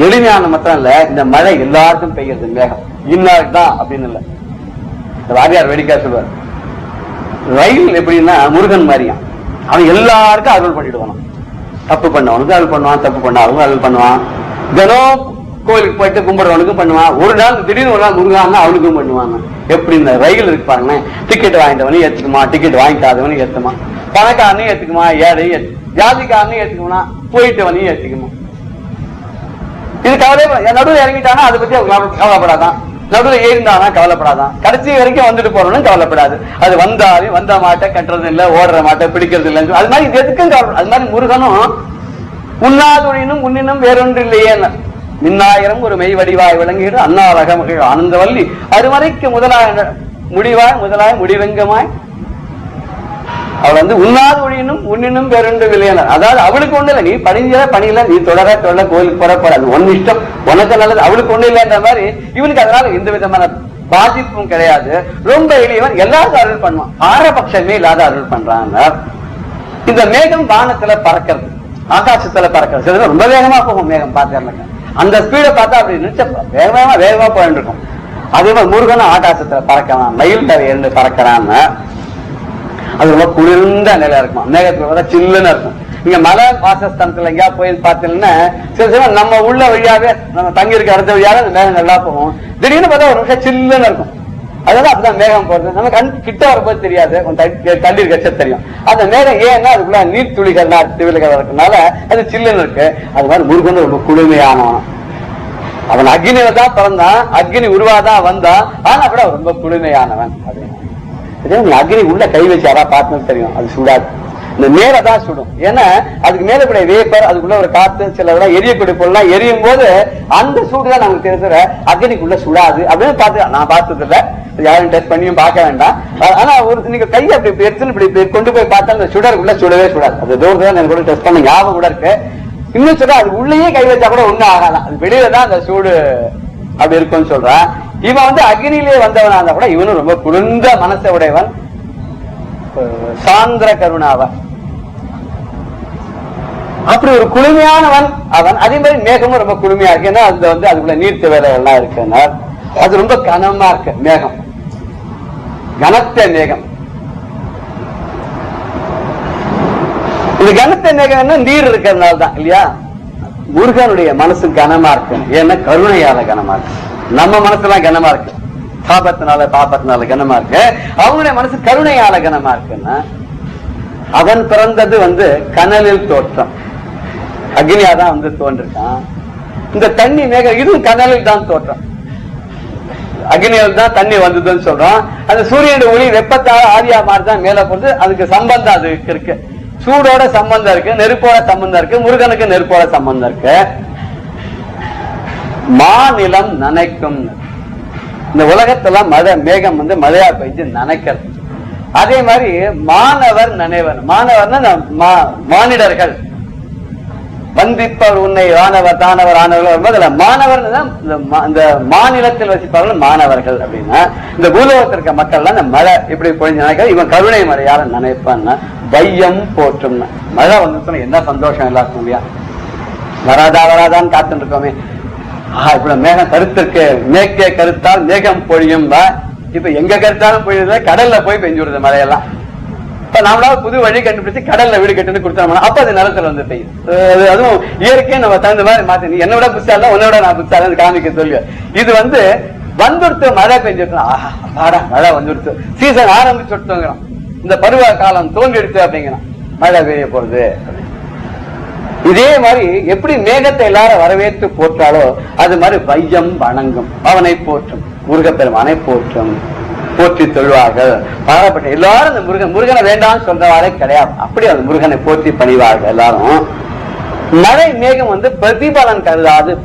எளிமையான மாத்திரம் இல்ல, இந்த மழை எல்லாருக்கும் பெய்யுறது. மேகம் இன்னாருக்கு தான் அப்படின்னு இல்ல. வாரியார் வேடிக்கை சொல்லுவார், ரயில் எப்படின்னா முருகன் மாதிரியா, அவன் எல்லாருக்கும் அருள் பண்ணிடுவான். தப்பு பண்ணவனுக்கு அருள் பண்ணுவான், தப்பு பண்ணவனுக்கு அருள் பண்ணுவான். தினம் கோயிலுக்கு போயிட்டு கும்பிடுறவனுக்கும் பண்ணுவான். ஒரு நாள் திடீர்னு ஒரு நாள் முருகான்னா அவனுக்கும் பண்ணுவாங்க. எப்படி இந்த ரயில் இருக்கு பாருங்க, டிக்கெட் வாங்கிட்டவனையும் ஏத்துக்குமா, டிக்கெட் வாங்கிக்காதவனையும் ஏத்துமா, பணக்காரனையும் ஏத்துக்குமா, ஏழையும் ஜாதிக்காரனையும் ஏத்துக்குமா, போயிட்டவனையும் ஏத்துக்குமா. இது கவலை. நடுவில் இறங்கிட்டானா அதை பத்தி கவலைப்படாதான், நடுவில் ஏறிந்தானா கவலைப்படாதான், கடைசி வரைக்கும் வந்துட்டு போறவனும் கவலைப்படாது. அது வந்தாலும் வந்த மாட்டை கட்டுறது இல்லை, ஓடுற மாட்டை பிடிக்கிறது இல்லைன்னு அது மாதிரி இது எதுக்கும் கவலை. அது மாதிரி முருகனும் உண்ணாதுழினும் உன்னினும் வேறொன்று இல்லையே, மின்னாயிரம் ஒரு மெய் வடிவாய் விளங்கிடு அண்ணாவக மகிழ் ஆனந்தவல்லி அருமறைக்கு முடிவாய் முதலாய் முடிவெங்கமாய். அவள் வந்து உண்ணாது ஒழியினும் உன்னினும் வேறொன்று இல்லையா. அதாவது அவளுக்கு ஒண்ணு இல்லை, நீ பணிஞ்ச பணியில நீ தொடர கோயிலுக்கு போறப்படாது, ஒன்னு இஷ்டம், உனக்கு நல்லது, அவளுக்கு ஒண்ணு இல்லைன்ற மாதிரி இவனுக்கு அதனால எந்த விதமான பாதிப்பும் கிடையாது. ரொம்ப எளியவன், எல்லாருக்கும் அருள் பண்ணுவான். பாரபட்சமே இல்லாத அருள் பண்றாங்க. இந்த மேகம் வானத்துல பறக்கிறது, ஆகாசத்துல பறக்கிறது. சில ரொம்ப வேகமா போகும் மேகம், பார்த்தேன் அந்த ஸ்பீடை பார்த்தா அப்படி நினைச்ச வேகமா போயிட்டு இருக்கும். அதே மாதிரி முருகனும் ஆகாசத்துல பறக்கிறான், மயில் தரை இருந்து பறக்கிறான்னு. அது ரொம்ப குளிர்ந்த நிலையா இருக்கும். மேகத்துல பார்த்தா சில்லுன்னு இருக்கும். இங்க மலை வாசஸ்தானத்துல எங்கேயா போய் பார்த்தீங்கன்னா சில நம்ம உள்ள வழியாவே நம்ம தங்கி இருக்க அடுத்த வழியாவே அந்த மேகம் நல்லா போகும். திடீர்னு பார்த்தா ஒரு நிமிஷம் சில்லுன்னு இருக்கும். அதனால அப்படிதான் மேகம் போறது. நம்ம கிட்ட வரும்போது தெரியாது, தண்ணீர் கட்ச தெரியும். அந்த மேகம் ஏன்னா அதுக்குள்ள நீர் துளிகள் இருக்கனால அது சில்லுன்னு இருக்கு. அது மாதிரி முருகன் ரொம்ப குளுமையானவன். அவன் அக்னியில தான் பிறந்தான், அக்னி உருவாதான் வந்தான், ஆனா கூட ரொம்ப குளுமையானவன். அக்னி உள்ள கை வச்சு யாரா பார்த்தோம் தெரியும், அது சுடாது. இந்த மேலதான் சுடும். ஏன்னா அதுக்கு மேல கூட வேப்பர், அதுக்குள்ள ஒரு காத்து, சில எரியக்கூடிய பொருள்லாம் எரியும் போது அந்த சூடுதான் நமக்கு தெரிஞ்சுற, அக்னிக்குள்ள சுடாது அப்படின்னு பார்த்து நான் பார்த்தது இல்ல, யாரும் டெஸ்ட் பண்ணியும் பார்க்க வேண்டாம். ஆனா ஒரு நீங்க கையை அப்படி எடுத்துன்னு இப்படி கொண்டு போய் பார்த்தா அந்த சுடருக்குள்ள சுடவே சுடாது. அது தூரத்துல எனக்கு கூட டெஸ்ட் பண்ண ஞாபகம் கூட இருக்கு. இன்னும் சொல்ற அது உள்ளேயே கை வச்சா கூட ஒண்ணும் ஆகலாம், அது வெளியில தான் அந்த சூடு அப்படி இருக்கும்னு சொல்றான். இவன் வந்து அக்னியிலே வந்தவனா இருந்தா கூட இவனும் ரொம்ப குளிர்ந்த மனசை உடையவன், சாந்திர கருணாவன். அப்படி ஒரு குளுமையானவன் அவன். அதே மாதிரி மேகமும் ரொம்ப குளுமையா இருக்கு. ஏன்னா அது வந்து அதுக்குள்ள நீர்த்த வேலைகள்லாம் இருக்கு. அது ரொம்ப கனமா இருக்கு மேகம், கனத்த மேகம். இந்த கனத்த மேகம் நீர் இருக்கிறதுனால தான் இல்லையா. முருகனுடைய மனசு கனமா இருக்கு, ஏன்னா கருணையால கனமா இருக்கு. நம்ம மனசுலாம் கனமா இருக்கு, பாபத்தினால கனமா இருக்கு. அவங்களுடைய மனசு கருணையால கனமா இருக்குன்னா, அவன் பிறந்தது வந்து கனலில் தோற்றம், அக்னியாதான் வந்து தோன்றிருக்கான். இந்த தண்ணி மேகம் இதுவும் கனலில் தான் தோற்றம், அக்னியில் தான் தண்ணி வந்ததுன்னு சொல்றோம். அந்த சூரியனுடைய ஒளி வெப்பத்தால ஆரியா மாதிரி தான் மேல போறது. அதுக்கு சம்பந்தம் அதுக்கு இருக்கு, சூடோட சம்பந்தம் இருக்கு, நெருப்போட சம்பந்தம் இருக்கு, முருகனுக்கு நெருப்போட சம்பந்தம் இருக்கு. மாநிலம் நனைக்கும். இந்த உலகத்துல மழை மேகம் வந்து மழையா பெய்து நனைக்கிறது. அதே மாதிரி மாணவர் நினைவர், மாணவர்னா மானிடர்கள், வந்திப்பவர் உன்னை வானவர் தானவர் ஆனவர்கள். மாணவர் இந்த மாநிலத்தில் வசிப்பவர்கள் மாணவர்கள் அப்படின்னா, இந்த பூலோகத்தில் இருக்க மக்கள்லாம் இந்த மழை இப்படி பொழிஞ்சு நினைக்கிறது. இவன் கருணை மழையால நினைப்பான்னா வையம் போற்றும். மழை வந்து என்ன சந்தோஷம் எல்லாருக்கும் இல்லையா. வராதான்னு காத்துட்டு இருக்கோமே. இப்ப மேகம் கருத்திருக்கு, மேற்கே கருத்தால் மேகம் பொழியும். இப்ப எங்க கருத்தாலும் பொழியுது, கடல்ல போய் பெஞ்சுடுது மழையெல்லாம். இப்ப நம்மளால புது வழி கண்டுபிடிச்சு கடல்ல வீடு கட்டுன்னு கொடுத்தோம்னா அப்ப அது நிலத்துல வந்து பெய்யும். அதுவும் இயற்கையை நம்ம தகுந்த மாதிரி மாத்தி, நீ என்னோட புத்தால உன்னோட நான் புத்தால காமிக்க சொல்லு. இது வந்து வந்துடுத்து மழை பெஞ்சிருக்கோம், ஆடா மழை வந்துடுத்து, சீசன் ஆரம்பிச்சு விட்டுங்கிறோம், இந்த பருவ காலம் தோன்றிடுத்து அப்படிங்கிறான், மழை பெய்ய போறது. இதே மாதிரி எப்படி மேகத்தை எல்லாரும் வரவேற்று போற்றாலோ அது மாதிரி வையம் வணங்கும், அவனை போற்றும், முருகப்பெருமானை போற்றும், போற்றி தொழுவார்கள். பாராப்பட்ட எல்லாரும் இந்த முருகனை வேண்டாம்னு சொல்றவாறே கிடையாது. அப்படி அந்த முருகனை போற்றி பணிவார்கள் எல்லாரும். மழை மேகம் வந்து பிரதிபலன் கருதாது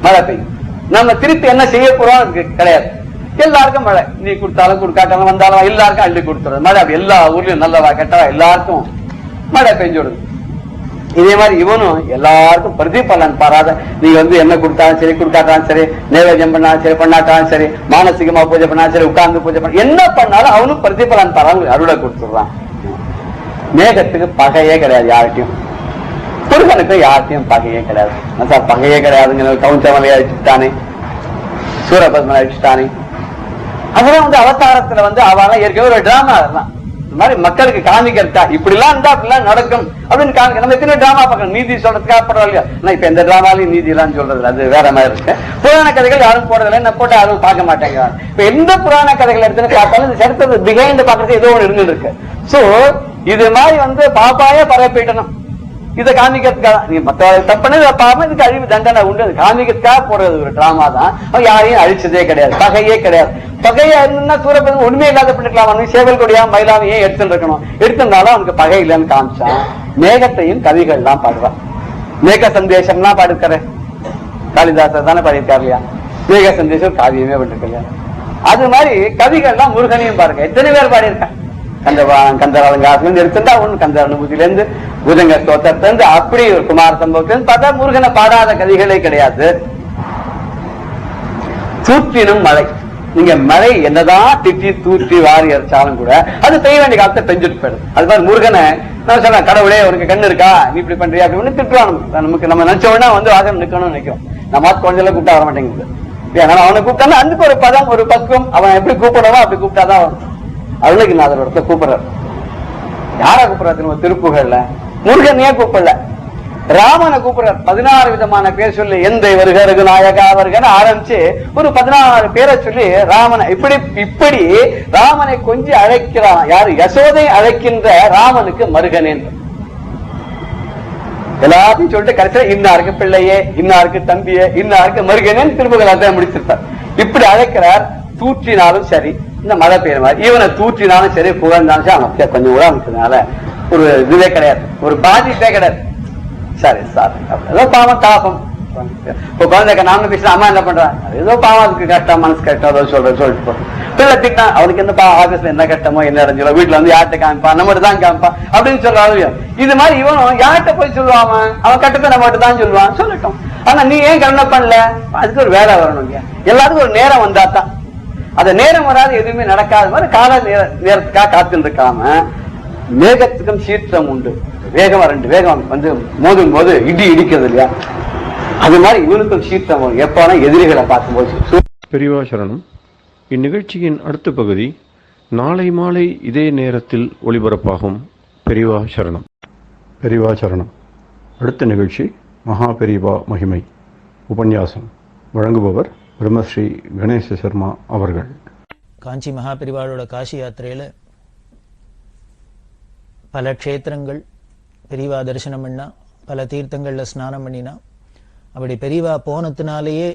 மழை பெய்யும். நம்ம திருப்பி என்ன செய்ய போறோம் அதுக்கு கிடையாது. எல்லாருக்கும் மழை, நீ கொடுத்தாலும் கொடுக்காட்டாலும் வந்தாலும் எல்லாருக்கும் அள்ளி கொடுத்துறது மழை. எல்லா ஊர்லயும் நல்லவா கெட்டவா எல்லாருக்கும் மழை பெஞ்சு விடுது. இதே மாதிரி இவனும் எல்லாருக்கும் பிரதிபலன் பாராத, நீங்க என்ன கொடுத்தாலும் சரி கொடுக்காட்டாலும் சரி, நைவேத்தியம் பண்ணாலும் சரி பண்ணாட்டாலும் சரி, மானசீகமா பூஜை பண்ணாலும் சரி, உட்கார்ந்து பூஜை பண்ண என்ன பண்ணாலும் அவனும் பிரதிபலன் பாராத அருளை கொடுத்துடுறான். மேகத்துக்கு பகையே கிடையாது யார்கிட்டையும், முருகனுக்கு யார்கிட்டையும் பகையே கிடையாது. சார் பகையே கிடையாதுங்க, கவுஞ்சமலை அழிச்சுட்டானே, சூரபத்மனை அழிச்சுட்டானே, அதெல்லாம் அவதாரத்துல அவெல்லாம் ஏற்கனவே ஒரு டிராமா. அதெல்லாம் இந்த மாதிரி மக்களுக்கு காமிக்கிறதா, இப்படி எல்லாம் இருந்தா அப்படிலாம் நடக்கும் அப்படின்னு காமிக்க. நம்ம எத்தனை டிராமா பார்க்கணும், நீதி சொல்றதுக்காக பரவாயில்லையா? இப்ப எந்த டிராமாலையும் நீதி எல்லாம் சொல்றது அது வேற மாதிரி இருக்கு. புராண கதைகள் யாரும் போடுறதில்லை, என்ன போட்டு யாரும் பார்க்க மாட்டேங்கிறாங்க. இப்ப எந்த புராண கதைகள் எடுத்துன்னு பார்த்தாலும் இந்த சரித்திரத்தை பிஹைண்ட் பாக்குறது ஏதோ ஒன்று இருந்துட்டு இருக்கு. சோ இது மாதிரி பாப்பாயே பரப்பிட்டணும். இதை காமிக்கிறதுக்காக நீ மற்ற தப்புன்னு பாப்பா, இதுக்கு அழிவு தண்டனை உண்டு. அது காமிக்கிறதுக்காக போடுறது ஒரு டிராமா தான். அவன் யாரையும் அழிச்சதே கிடையாது, பகையே கிடையாது. பகையா இருந்தா சூரபத்மன் ஒண்ணுமே இல்லாத பண்ணிக்கலாம், சேவல் கொடியா மயிலாமையே எடுத்துட்டு இருக்கணும். எடுத்திருந்தாலும் அவனுக்கு பகை இல்லைன்னு காமிச்சான். மேகத்தையும் கவிகள் எல்லாம் பாடுறான். மேக சந்தேசம் எல்லாம் பாடிருக்காரு, காளிதாசர் தானே பாடியிருக்காரு இல்லையா? மேக சந்தேசம் காவியமே பண்ணிருக்க. அது மாதிரி கவிகள் எல்லாம் முருகனையும் பாருங்க, எத்தனை பேர் பாடியிருக்கான். கந்தராலங்காசிலிருந்து எடுத்துட்டா ஒண்ணு, கந்த அனுபூதியில இருந்து, புஜங்க ஸ்தோத்திரத்துல இருந்து, அப்படி ஒரு குமார சம்பவத்திலிருந்து பார்த்தா முருகனை பாடாத கவிகளே கிடையாது. தூற்றினும் மழை, நீங்க மழை என்னதான் திட்டி தூற்றி வாரி அரைச்சாலும் கூட அது பெய்ய வேண்டிய காலத்தை பெஞ்சுட்டு போயிடும். அது மாதிரி முருகனை நான் சொல்றேன், கடவுளே உனக்கு கண்ணு இருக்கா, நீ இப்படி பண்றியா அப்படின்னு திட்டுவான். நமக்கு நம்ம நினைச்ச உடனே வாசல் நிக்கணும்னு நினைக்கிறோம். நம்ம குழந்தைல கூப்பிட்டா வர மாட்டேங்குது. அவனை கூப்பிட்டா அதுக்கு ஒரு பதம், ஒரு பக்குவம், அவன் எப்படி கூப்பிடவோ அப்படி கூப்பிட்டாதான் வரும். அருணகிரிநாதர் இடத்துல கூப்பிடுறார். யாரா கூப்பிடுறாரு திருப்புகழ்ல? முருகனையே கூப்பிடல, ராமனை கூப்பிடுறார். 16 விதமான பேர் சொல்லி, எந்தை வருக ரகுநாயகா வருகன்னு ஆரம்பிச்சு ஒரு 16 பேரை சொல்லி ராமனை இப்படி ராமனை கொஞ்சம் அழைக்கிறான். யாரு? யசோதை அழைக்கின்ற ராமனுக்கு மருகனேன் எல்லாத்தையும் சொல்லிட்டு கடைசியில இன்னாருக்கு பிள்ளையே, இன்னாருக்கு தம்பியே, இன்னாருக்கு மருகனேன் திருப்புகழ் முடிச்சிருப்பார். இப்படி அழைக்கிறார். தூற்றினாலும் சரி, இந்த மழை பெய்யுற மாதிரி இவனை தூற்றினாலும் சரி, புகழ்ந்தாலும் சரி, அவன் கொஞ்சம் கூட அவனுக்குனால ஒரு இதுவே கிடையாது, ஒரு பாதிப்பே கிடையாது. சரி சார் ஏதோ பாவம் தாபம். இப்போ குழந்தைக்கு நாம பேசுற அம்மா என்ன பண்றான், ஏதோ பாவம், அதுக்கு கஷ்டம், மனசு கஷ்டம், ஏதோ சொல்லிட்டு போ. பிள்ளை திட்டான், அவனுக்கு எந்த ஆபீஸ்ல என்ன கஷ்டமோ என்ன அடைஞ்சோ, வீட்டுல யார்கிட்ட காமிப்பான், நம்ம தான் காமிப்பான் அப்படின்னு சொல்றாங்க. இது மாதிரி இவனும் யார்கிட்ட போய் சொல்லுவான், அவன் கட்டத்தை நம்ம தான் சொல்லுவான், சொல்லட்டும். ஆனா நீ ஏன் கருணை பண்ணல? அதுக்கு ஒரு வேலை வரணும். எல்லாத்துக்கும் ஒரு நேரம் வந்தாதான். அந்த நேரம் வராது, எதுவுமே நடக்காத மாதிரி கால நேரத்துக்காக காத்துட்டு இருக்காம, மேகத்துக்கும் சீற்றம் உண்டு. வேகம் 2 வேகம் மோதும் போது இடி இடிக்கிறது இல்லையா, அது மாதிரி இவனுக்கும் சீற்றம் வரும். எப்பனா எதிரிகளை பார்க்கும்போது. பெரியவா சரணம். இந்நிகழ்ச்சியின் அடுத்த பகுதி நாளை மாலை இதே நேரத்தில் ஒளிபரப்பாகும். பெரியவா சரணம். பெரியவா சரணம். அடுத்த நிகழ்ச்சி மகா பெரியவா மகிமை உபன்யாசம். வழங்குபவர் பிரம்மஸ்ரீ கணேச சர்மா அவர்கள். காஞ்சி மகா பெரிவாளோட காசி யாத்திரையில பல க்ஷேத்திரங்கள் பெரியவா தரிசனம் பண்ணா, பல தீர்த்தங்கள்ல ஸ்நானம் பண்ணினா. அப்படி பெரியவா போனதுனாலேயே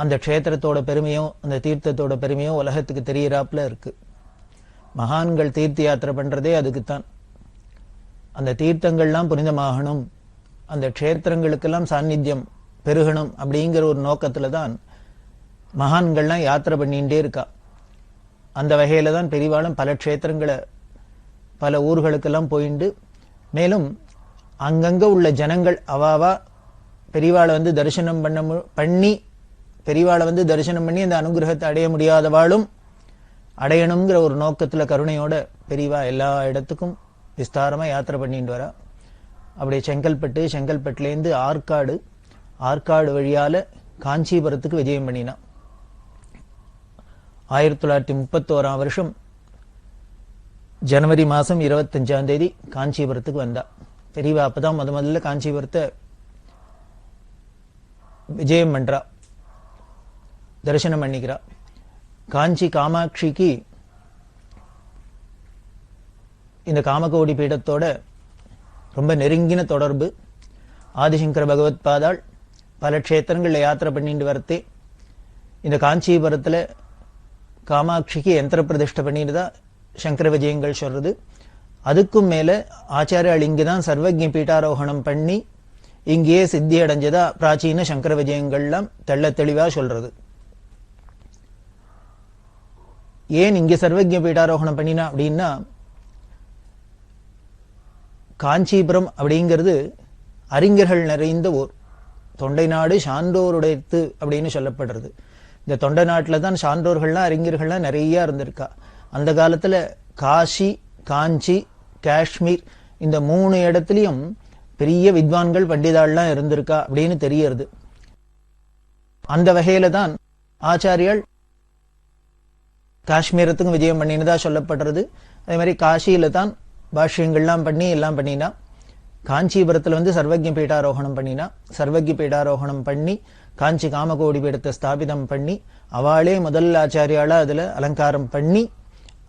அந்த க்ஷேத்திரத்தோட பெருமையோ அந்த தீர்த்தத்தோட பெருமையோ உலகத்துக்கு தெரியறாப்புல இருக்கு. மகான்கள் தீர்த்த யாத்திரை பண்றதே அதுக்குத்தான். அந்த தீர்த்தங்கள்லாம் புனிதமாகணும், அந்த க்ஷேத்திரங்களுக்கெல்லாம் சாநித்தியம் பெருகணும் அப்படிங்கிற ஒரு நோக்கத்துல தான் மகான்கள்லாம் யாத்திரை பண்ணிகிட்டே இருக்கா. அந்த வகையில தான் பெரியவாளும் பல க்ஷேத்திரங்களை பல ஊர்களுக்கெல்லாம் போயிண்டு, மேலும் அங்கங்க உள்ள ஜனங்கள் அவாவா பெரியவாளை தரிசனம் பண்ணி பெரியவாளை தரிசனம் பண்ணி அந்த அனுகிரகத்தை அடைய முடியாதவாளும் அடையணுங்கிற ஒரு நோக்கத்துல கருணையோட பெரியவா எல்லா இடத்துக்கும் விஸ்தாரமா யாத்திரை பண்ணிட்டு வரா. அப்படியே செங்கல்பட்டுலேருந்து ஆற்காடு வழியால காஞ்சிபுரத்துக்கு விஜயம் பண்ணினா. 1931ஆம் வருஷம் ஜனவரி மாசம் 25ஆம் தேதி காஞ்சிபுரத்துக்கு வந்தா. பெரியவா அப்பதான் முதல்ல காஞ்சிபுரத்தை விஜயம் பண்றா, தரிசனம் பண்ணிக்கிறா. காஞ்சி காமாட்சிக்கு இந்த காமகோடி பீடத்தோட ரொம்ப நெருங்கின தொடர்பு. ஆதிசங்கர பகவத் பாதாள் பல க்ஷேத்திரங்கள்ல யாத்திரை பண்ணிட்டு வரத்தே இந்த காஞ்சிபுரத்துல காமாட்சிக்கு யந்திர பிரதிஷ்டை பண்ணிட்டு தான் சங்கர விஜயங்கள் சொல்றது. அதுக்கும் மேல ஆச்சாரியால் இங்குதான் சர்வஜ்ஞ பீட்டாரோகணம் பண்ணி இங்கேயே சித்தி அடைஞ்சதா பிராச்சீன சங்கர விஜயங்கள்லாம் தெள்ள தெளிவா சொல்றது. ஏன் இங்க சர்வஜ்ஞ பீட்டாரோகணம் பண்ணினா அப்படின்னா, காஞ்சிபுரம் அப்படிங்கிறது அறிஞர்கள் நிறைந்த ஊர். தொண்டை நாடு சான்றோருடையது அப்படின்னு சொல்லப்படுறது. இந்த தொண்டை நாட்டில் தான் சான்றோர்கள்லாம் அறிஞர்கள்லாம் நிறைய இருந்திருக்கா. அந்த காலத்துல காசி, காஞ்சி, காஷ்மீர் இந்த 3 இடத்துலயும் பெரிய வித்வான்கள் பண்டிதாள்லாம் இருந்திருக்கா அப்படின்னு தெரியறது. அந்த வகையில தான் ஆச்சாரியால் காஷ்மீரத்துக்கும் விஜயம் பண்ணினதா சொல்லப்படுறது. அதே மாதிரி காசியில தான் பாஷ்யங்கள்லாம் பண்ணி எல்லாம் பண்ணினா. காஞ்சிபுரத்துல வந்து சர்வஜ்ஞ பீடாரோகணம் பண்ணினா. சர்வஜ்ஞ பீடாரோகணம் பண்ணி காஞ்சி காமகோடி பீடத்தை ஸ்தாபிதம் பண்ணி அவளே முதல் ஆச்சாரியால அதுல அலங்காரம் பண்ணி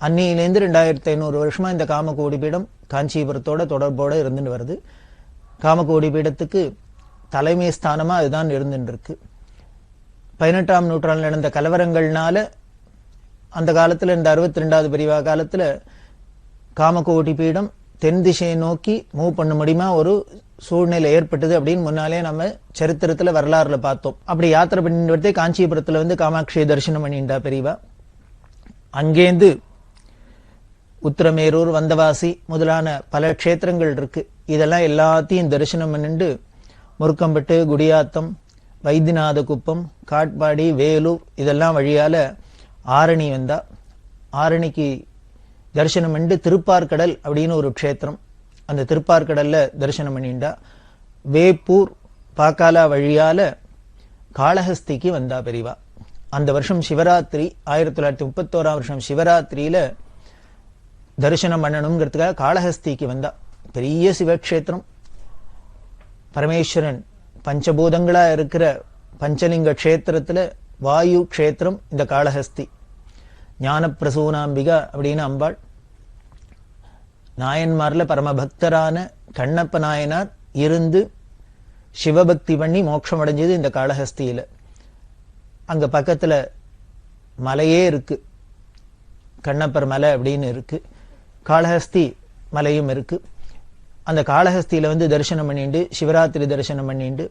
அன்னியிலேருந்து 2500 வருஷமா இந்த காமகோடி பீடம் காஞ்சிபுரத்தோட தொடர்போட இருந்துட்டு வருது. காமகோடி பீடத்துக்கு தலைமை ஸ்தானமா அதுதான் இருந்துட்டு இருக்கு. 18ஆம் நூற்றாண்டில் நடந்த கலவரங்கள்னால அந்த காலத்துல இந்த 62வது பிரிவா காலத்துல காமகோடி பீடம் தென் திசையை நோக்கி மூவ் பண்ண முடியுமா ஒரு சூழ்நிலை ஏற்பட்டது அப்படின்னு முன்னாலே நம்ம சரித்திரத்துல வரலாறுல பார்த்தோம். அப்படி யாத்திரை பண்ணிட்டு காஞ்சிபுரத்துல வந்து காமாட்சியை தரிசனம் பண்ணிட்டா பெரியவா. அங்கேந்து உத்திரமேரூர், வந்தவாசி முதலான பல க்ஷேத்திரங்கள் இருக்கு. இதெல்லாம் எல்லாத்தையும் தரிசனம் பண்ணிட்டு முருக்கம்பட்டு, குடியாத்தம், வைத்தியநாத குப்பம், காட்பாடி, வேலூர் இதெல்லாம் வழியால ஆரணி வந்தா. ஆரணிக்கு தரிசனம் பண்ணிட்டு திருப்பார்கடல் அப்படின்னு ஒரு க்ஷேத்திரம், அந்த திருப்பார்கடல்ல தரிசனம் பண்ணிண்டா. வேப்பூர், பாக்காலா வழியால காளஹஸ்திக்கு வந்தா பெரியவா. அந்த வருஷம் சிவராத்திரி 1931ஆம் வருஷம் சிவராத்திரியில தரிசனம் பண்ணணுங்கிறதுக்காக காளஹஸ்திக்கு வந்தா. பெரிய சிவக்ஷேத்திரம். பரமேஸ்வரன் பஞ்சபூதங்களா இருக்கிற பஞ்சலிங்க க்ஷேத்திரத்துல வாயு க்ஷேத்திரம் இந்த காளஹஸ்தி. ஞான பிரசூனாம்பிகா அப்படின்னு அம்பாள். நாயன்மார்ல பரமபக்தரான கண்ணப்ப நாயனார் இருந்து சிவபக்தி பண்ணி மோட்சம் அடைஞ்சது இந்த காளஹஸ்தியில. அங்க பக்கத்துல மலையே இருக்கு, கண்ணப்பர் மலை அப்படின்னு இருக்கு. காளஹஸ்தி மலையும் இருக்கு. அந்த காளஹஸ்தியில வந்து தரிசனம் பண்ணிட்டு சிவராத்திரி தரிசனம் பண்ணிட்டு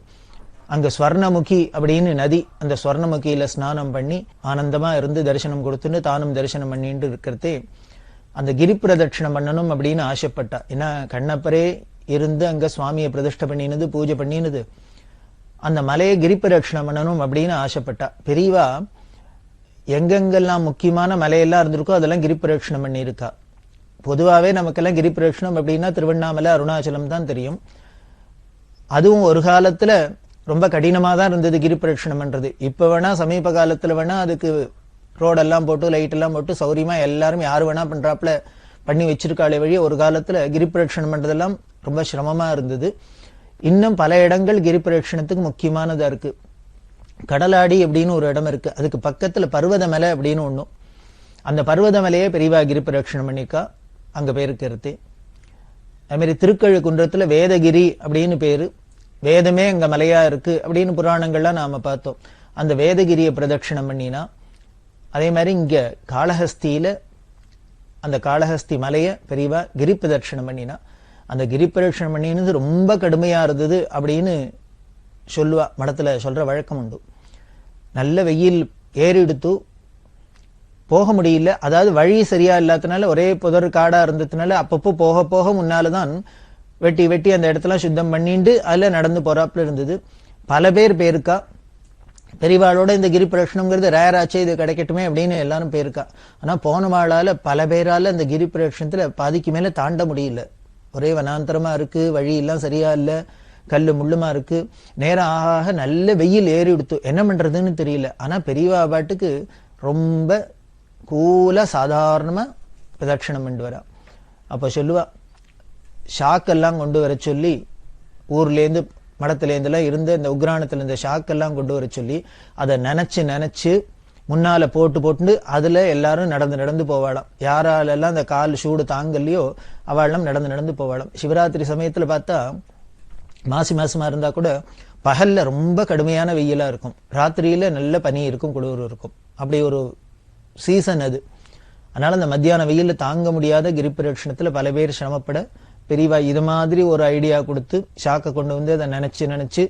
அங்க ஸ்வர்ணமுகி அப்படின்னு நதி, அந்த ஸ்வர்ணமுகியில ஸ்நானம் பண்ணி ஆனந்தமா இருந்து தரிசனம் கொடுத்துட்டு தானும் தரிசனம் பண்ணிட்டு இருக்கிறதே அந்த கிரி பிரதட்சணம் பண்ணணும் அப்படின்னு ஆசைப்பட்டா. ஏன்னா கண்ணப்பரே இருந்து அங்க சுவாமியை பிரதிஷ்டை பண்ணினது, பூஜை பண்ணினது. அந்த மலையை கிரி பிரதட்சணம் பண்ணணும் அப்படின்னு ஆசைப்பட்டா. பெரியவா எங்கெங்கெல்லாம் முக்கியமான மலையெல்லாம் இருந்திருக்கோ அதெல்லாம் கிரி பிரதட்சணம் பண்ணியிருக்கா. பொதுவாகவே நமக்கெல்லாம் கிரி பிரதட்சணம் அப்படின்னா திருவண்ணாமலை, அருணாச்சலம் தான் தெரியும். அதுவும் ஒரு காலத்துல ரொம்ப கடினமா தான் இருந்தது கிரி பிரதட்சணம் பண்றது. இப்ப வேணா சமீப காலத்துல வேணா அதுக்கு ரோடெல்லாம் போட்டு லைட் எல்லாம் போட்டு சௌரியமா எல்லாரும் யாரு வேணா பண்றாப்புல பண்ணி வச்சிருக்காளே வழி, ஒரு காலத்துல கிரி பிரதட்சணம் பண்றதெல்லாம் ரொம்ப சிரமமா இருந்தது. இன்னும் பல இடங்கள் கிரி பிரதட்சணத்துக்கு முக்கியமானதா இருக்கு. கடலாடி அப்படின்னு ஒரு இடம் இருக்கு, அதுக்கு பக்கத்துல பர்வதமலை அப்படின்னு ஒண்ணும். அந்த பர்வதமலையே பெரியவா கிரி பிரதட்சணம் பண்ணிக்கா, அங்க பேருக்கு. அது மாதிரி திருக்கழுக்குன்றத்துல வேதகிரி அப்படின்னு பேரு. வேதமே அங்க மலையா இருக்கு அப்படின்னு புராணங்கள்லாம் நாம பார்த்தோம். அந்த வேதகிரியை பிரதட்சணம் பண்ணினா. அதே மாதிரி இங்க காளஹஸ்தியில அந்த காளஹஸ்தி மலைய பெரியவா கிரி பிரதட்சணம் பண்ணினா. அந்த கிரி பிரதட்சணம் பண்ணினது ரொம்ப கடுமையா இருந்தது அப்படின்னு சொல்லுவா, மடத்துல சொல்ற வழக்கம் உண்டு. நல்ல வெயில் ஏறிடுத்து போக முடியல. அதாவது வழி சரியா இல்லாதனால ஒரே புதர் காடா இருந்ததுனால அப்பப்போ போக போக முன்னாலதான் வெட்டி வெட்டி அந்த இடத்துல சுத்தம் பண்ணிட்டு அதுல நடந்து போறாப்புல இருந்தது. பல பேர் பேருக்கா. பெரியவாளோட இந்த கிரி பிரதட்சணம்ங்கிறது ரேராச்சே, இது கிடைக்கட்டுமே அப்படின்னு எல்லாரும் பேருக்கா. ஆனா போன வாழால பல பேரால அந்த கிரி பிரதட்சணத்துல பாதிக்கு மேல தாண்ட முடியல. ஒரே வனாந்தரமா இருக்கு, வழி எல்லாம் சரியா இல்ல, கல்லு முள்ளுமா இருக்கு. நேரம் ஆக நல்ல வெயில் ஏறி எடுத்து என்ன பண்றதுன்னு தெரியல. ஆனா பெரியவா பாட்டுக்கு ரொம்ப கூலா சாதாரணமா பிரதட்சணம் பண்ணிட்டு வரா. அப்ப சொல்லுவா, ஷாக்கெல்லாம் கொண்டு வர சொல்லி ஊர்லேருந்து மடத்திலேருந்துலாம் இருந்த இந்த உக்ராணத்துல இருந்த ஷாக்கெல்லாம் கொண்டு வர சொல்லி அதை நினைச்சு முன்னால போட்டு அதுல எல்லாரும் நடந்து போவாளாம். யாராலெல்லாம் அந்த கால் சூடு தாங்கலையோ அவளும் நடந்து போவாளாம். சிவராத்திரி சமயத்துல பார்த்தா மாசமா இருந்தா கூட பகல்ல ரொம்ப கடுமையான வெயிலா இருக்கும், ராத்திரியில நல்ல பனி இருக்கும், குளிர் இருக்கும். அப்படி ஒரு சீசன் அது. அதனால அந்த மத்தியான வெயில தாங்க முடியாத கிரி பிரதட்சணத்துல பல பேர் சிரமப்பட பெரியவா இது மாதிரி ஒரு ஐடியா கொடுத்து ஷாக்கை கொண்டு வந்து அதை நினைச்சு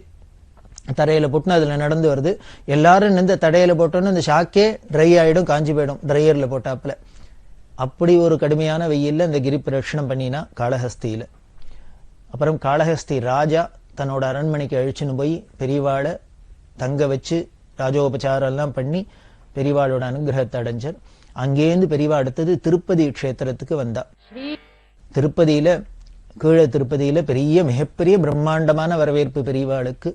தரையில போட்டுன்னு அதுல நடந்து வருது. எல்லாரும் இந்த தடையில போட்டோன்னு இந்த ஷாக்கே ட்ரை ஆயிடும், காஞ்சி போயிடும் ட்ரையர்ல போட்டாப்புல. அப்படி ஒரு கடுமையான வெயில்ல இந்த கிரி பிரதட்சணம் பண்ணினா காளஹஸ்தியில. அப்புறம் காளஹஸ்தி ராஜா தன்னோட அரண்மனைக்கு அழிச்சுன்னு போய் பெரியவாளை தங்க வச்சு ராஜோபச்சாரம் எல்லாம் பண்ணி பெரியவாளோட அனுகிரகத்தை அடைஞ்சார். அங்கேருந்து பெரியவா அடுத்தது திருப்பதி க்ஷேத்திரத்துக்கு வந்தா. திருப்பதியில கீழே திருப்பதியில பெரிய மிகப்பெரிய பிரம்மாண்டமான வரவேற்பு பெரியவாளுக்கு.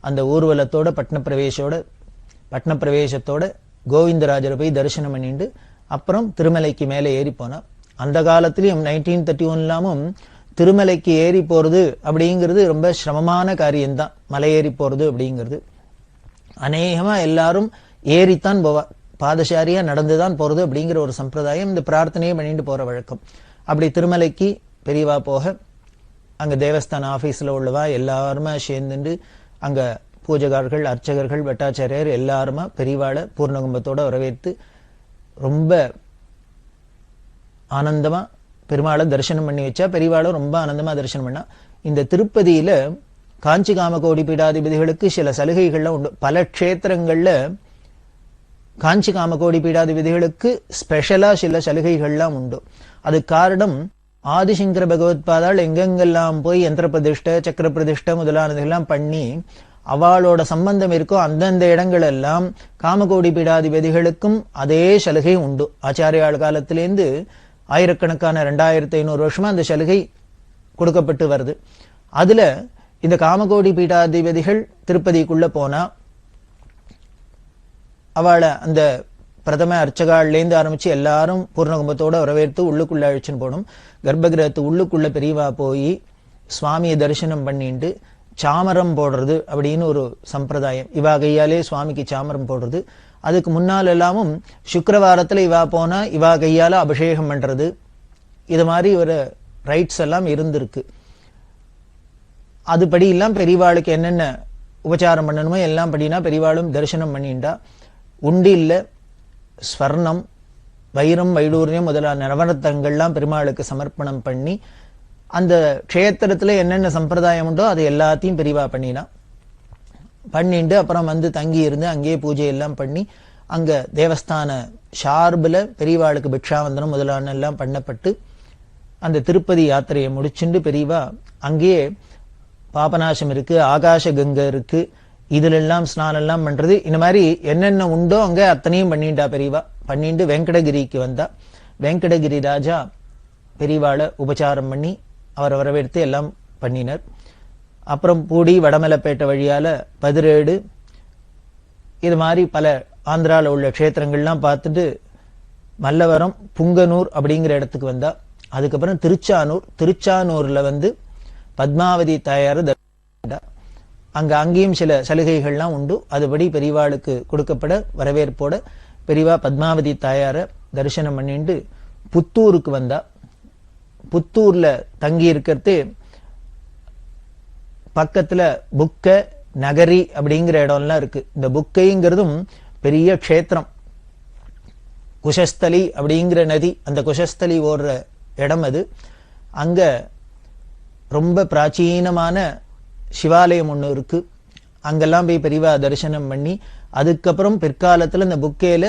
அந்த ஊர்வலத்தோட பட்ன பிரவேசத்தோட கோவிந்தராஜரை போய் தரிசனம் பண்ணிட்டு அப்புறம் திருமலைக்கு மேலே ஏறி போனா. அந்த காலத்திலயும் 1931 திருமலைக்கு ஏறி போறது அப்படிங்கிறது ரொம்ப சிரமமான காரியம்தான். மலை ஏறி போறது அப்படிங்கிறது அநேகமா எல்லாரும் ஏறித்தான் போவா, பாதசாரியா நடந்துதான் போறது அப்படிங்கிற ஒரு சம்பிரதாயம், இந்த பிரார்த்தனையை பண்ணிட்டு போற வழக்கம். அப்படி திருமலைக்கு பெரியவா போக அங்க தேவஸ்தான ஆபீஸ்ல உள்ளவா எல்லாருமா சேர்ந்துட்டு அங்க பூஜகார்கள், அர்ச்சகர்கள், பட்டாச்சாரியர் எல்லாருமா பெரியவாளை பூர்ணகும்பத்தோட வரவேற்று ரொம்ப ஆனந்தமா பெருமாளை தரிசனம் பண்ணி வச்சா. பெரியவாளும் ரொம்ப ஆனந்தமா தரிசனம் பண்ணா. இந்த திருப்பதியில காஞ்சி காமகோடி பீடாதிபதிகளுக்கு சில சலுகைகள்லாம் உண்டு. பல க்ஷேத்திரங்கள்ல காஞ்சி காமகோடி பீடாதிபதிகளுக்கு ஸ்பெஷலா சில சலுகைகள்லாம் உண்டு. அது காரணம் ஆதிசங்கர பகவத்பாதாள் எங்கெங்கெல்லாம் போய் யந்திர பிரதிஷ்டை, சக்கர பிரதிஷ்டை முதலானதெல்லாம் பண்ணி அவளோட சம்பந்தம் இருக்கோ அந்தந்த இடங்கள் எல்லாம் காமகோடி பீடாதிபதிகளுக்கும் அதே சலுகை உண்டு. ஆச்சாரியாள் காலத்திலேருந்து ஆயிரக்கணக்கான 2500 வருஷமா அந்த சலுகை கொடுக்கப்பட்டு வருது. அதுல இந்த காமகோடி பீடாதிபதிகள் திருப்பதிக்குள்ள போனா அவளை அந்த பிரதம அர்ச்சகாள்லேருந்து ஆரம்பிச்சு எல்லாரும் பூர்ணகும்பத்தோட வரவேற்று உள்ளுக்குள்ள அழிச்சுன்னு போகணும். கர்ப்பகிரகத்து உள்ளுக்குள்ள பெரியவா போய் சுவாமியை தரிசனம் பண்ணிட்டு சாமரம் போடுறது அப்படின்னு ஒரு சம்பிரதாயம். இவா கையாலே சுவாமிக்கு சாமரம் போடுறது. அதுக்கு முன்னால் எல்லாமும் சுக்கிரவாரத்துல இவா போனா இவா கையால அபிஷேகம் பண்றது, இது மாதிரி ஒரு ரைட்ஸ் எல்லாம் இருந்திருக்கு. அதுபடி எல்லாம் பெரியவாளுக்கு என்னென்ன உபச்சாரம் பண்ணணுமோ எல்லாம் படினா பெரியவாளும் தரிசனம் பண்ணிண்டா. உண்டில்ல ஸ்வர்ணம், வைரம், வைடூரியம் முதலான நவரத்தங்கள்லாம் பெருமாளுக்கு சமர்ப்பணம் பண்ணி அந்த க்ஷேத்திரத்துல என்னென்ன சம்பிரதாயம் உண்டோ அது எல்லாத்தையும் பெரியவா பண்ணினா. பண்ணிட்டு அப்புறம் வந்து தங்கி இருந்து அங்கேயே பூஜை எல்லாம் பண்ணி அங்க தேவஸ்தான ஷார்பில் பெரியவாளுக்கு பிக்ஷாவந்தனம் முதலான எல்லாம் பண்ணப்பட்டு அந்த திருப்பதி யாத்திரையை முடிச்சுண்டு பெரியவா அங்கேயே பாபநாசம் இருக்கு, ஆகாச கங்கை இருக்கு, இதுல எல்லாம் ஸ்நானம் எல்லாம் பண்றது, இந்த மாதிரி என்னென்ன உண்டோ அங்க அத்தனையும் பண்ணிட்டா பெரியவா. பண்ணிட்டு வெங்கடகிரிக்கு வந்தா. வெங்கடகிரி ராஜா பெரியவாளை உபச்சாரம் பண்ணி அவரை வரவேற்று எல்லாம் பண்ணினர். அப்புறம் பூடி, வடமலைப்பேட்டை வழியால பதிரேடு, இது மாதிரி பல ஆந்திரால உள்ள க்ஷேத்திரங்கள்லாம் பார்த்துட்டு மல்லவரம், புங்கனூர் அப்படிங்கிற இடத்துக்கு வந்தா. அதுக்கப்புறம் திருச்சானூர்ல வந்து பத்மாவதி தாயார் அங்கேயும் சில சலுகைகள்லாம் உண்டு. அதுபடி பெரியவாளுக்கு கொடுக்கப்பட வரவேற்போட பெரியவா பத்மாவதி தாயார தரிசனம் பண்ணிட்டு புத்தூருக்கு வந்தா. புத்தூர்ல தங்கி இருக்கிறது பக்கத்துல புக்க நகரி அப்படிங்கிற இடம்லாம் இருக்கு. இந்த புக்கைங்கிறதும் பெரிய க்ஷேத்திரம். குஷஸ்தலி அப்படிங்கிற நதி, அந்த குஷஸ்தலி ஓடுற இடம் அது. அங்க ரொம்ப பிராச்சீனமான சிவாலயம் ஒண்ணு இருக்கு. அங்கெல்லாம் போய் பெரியவா தரிசனம் பண்ணி அதுக்கப்புறம் பிற்காலத்துல இந்த புக்கேல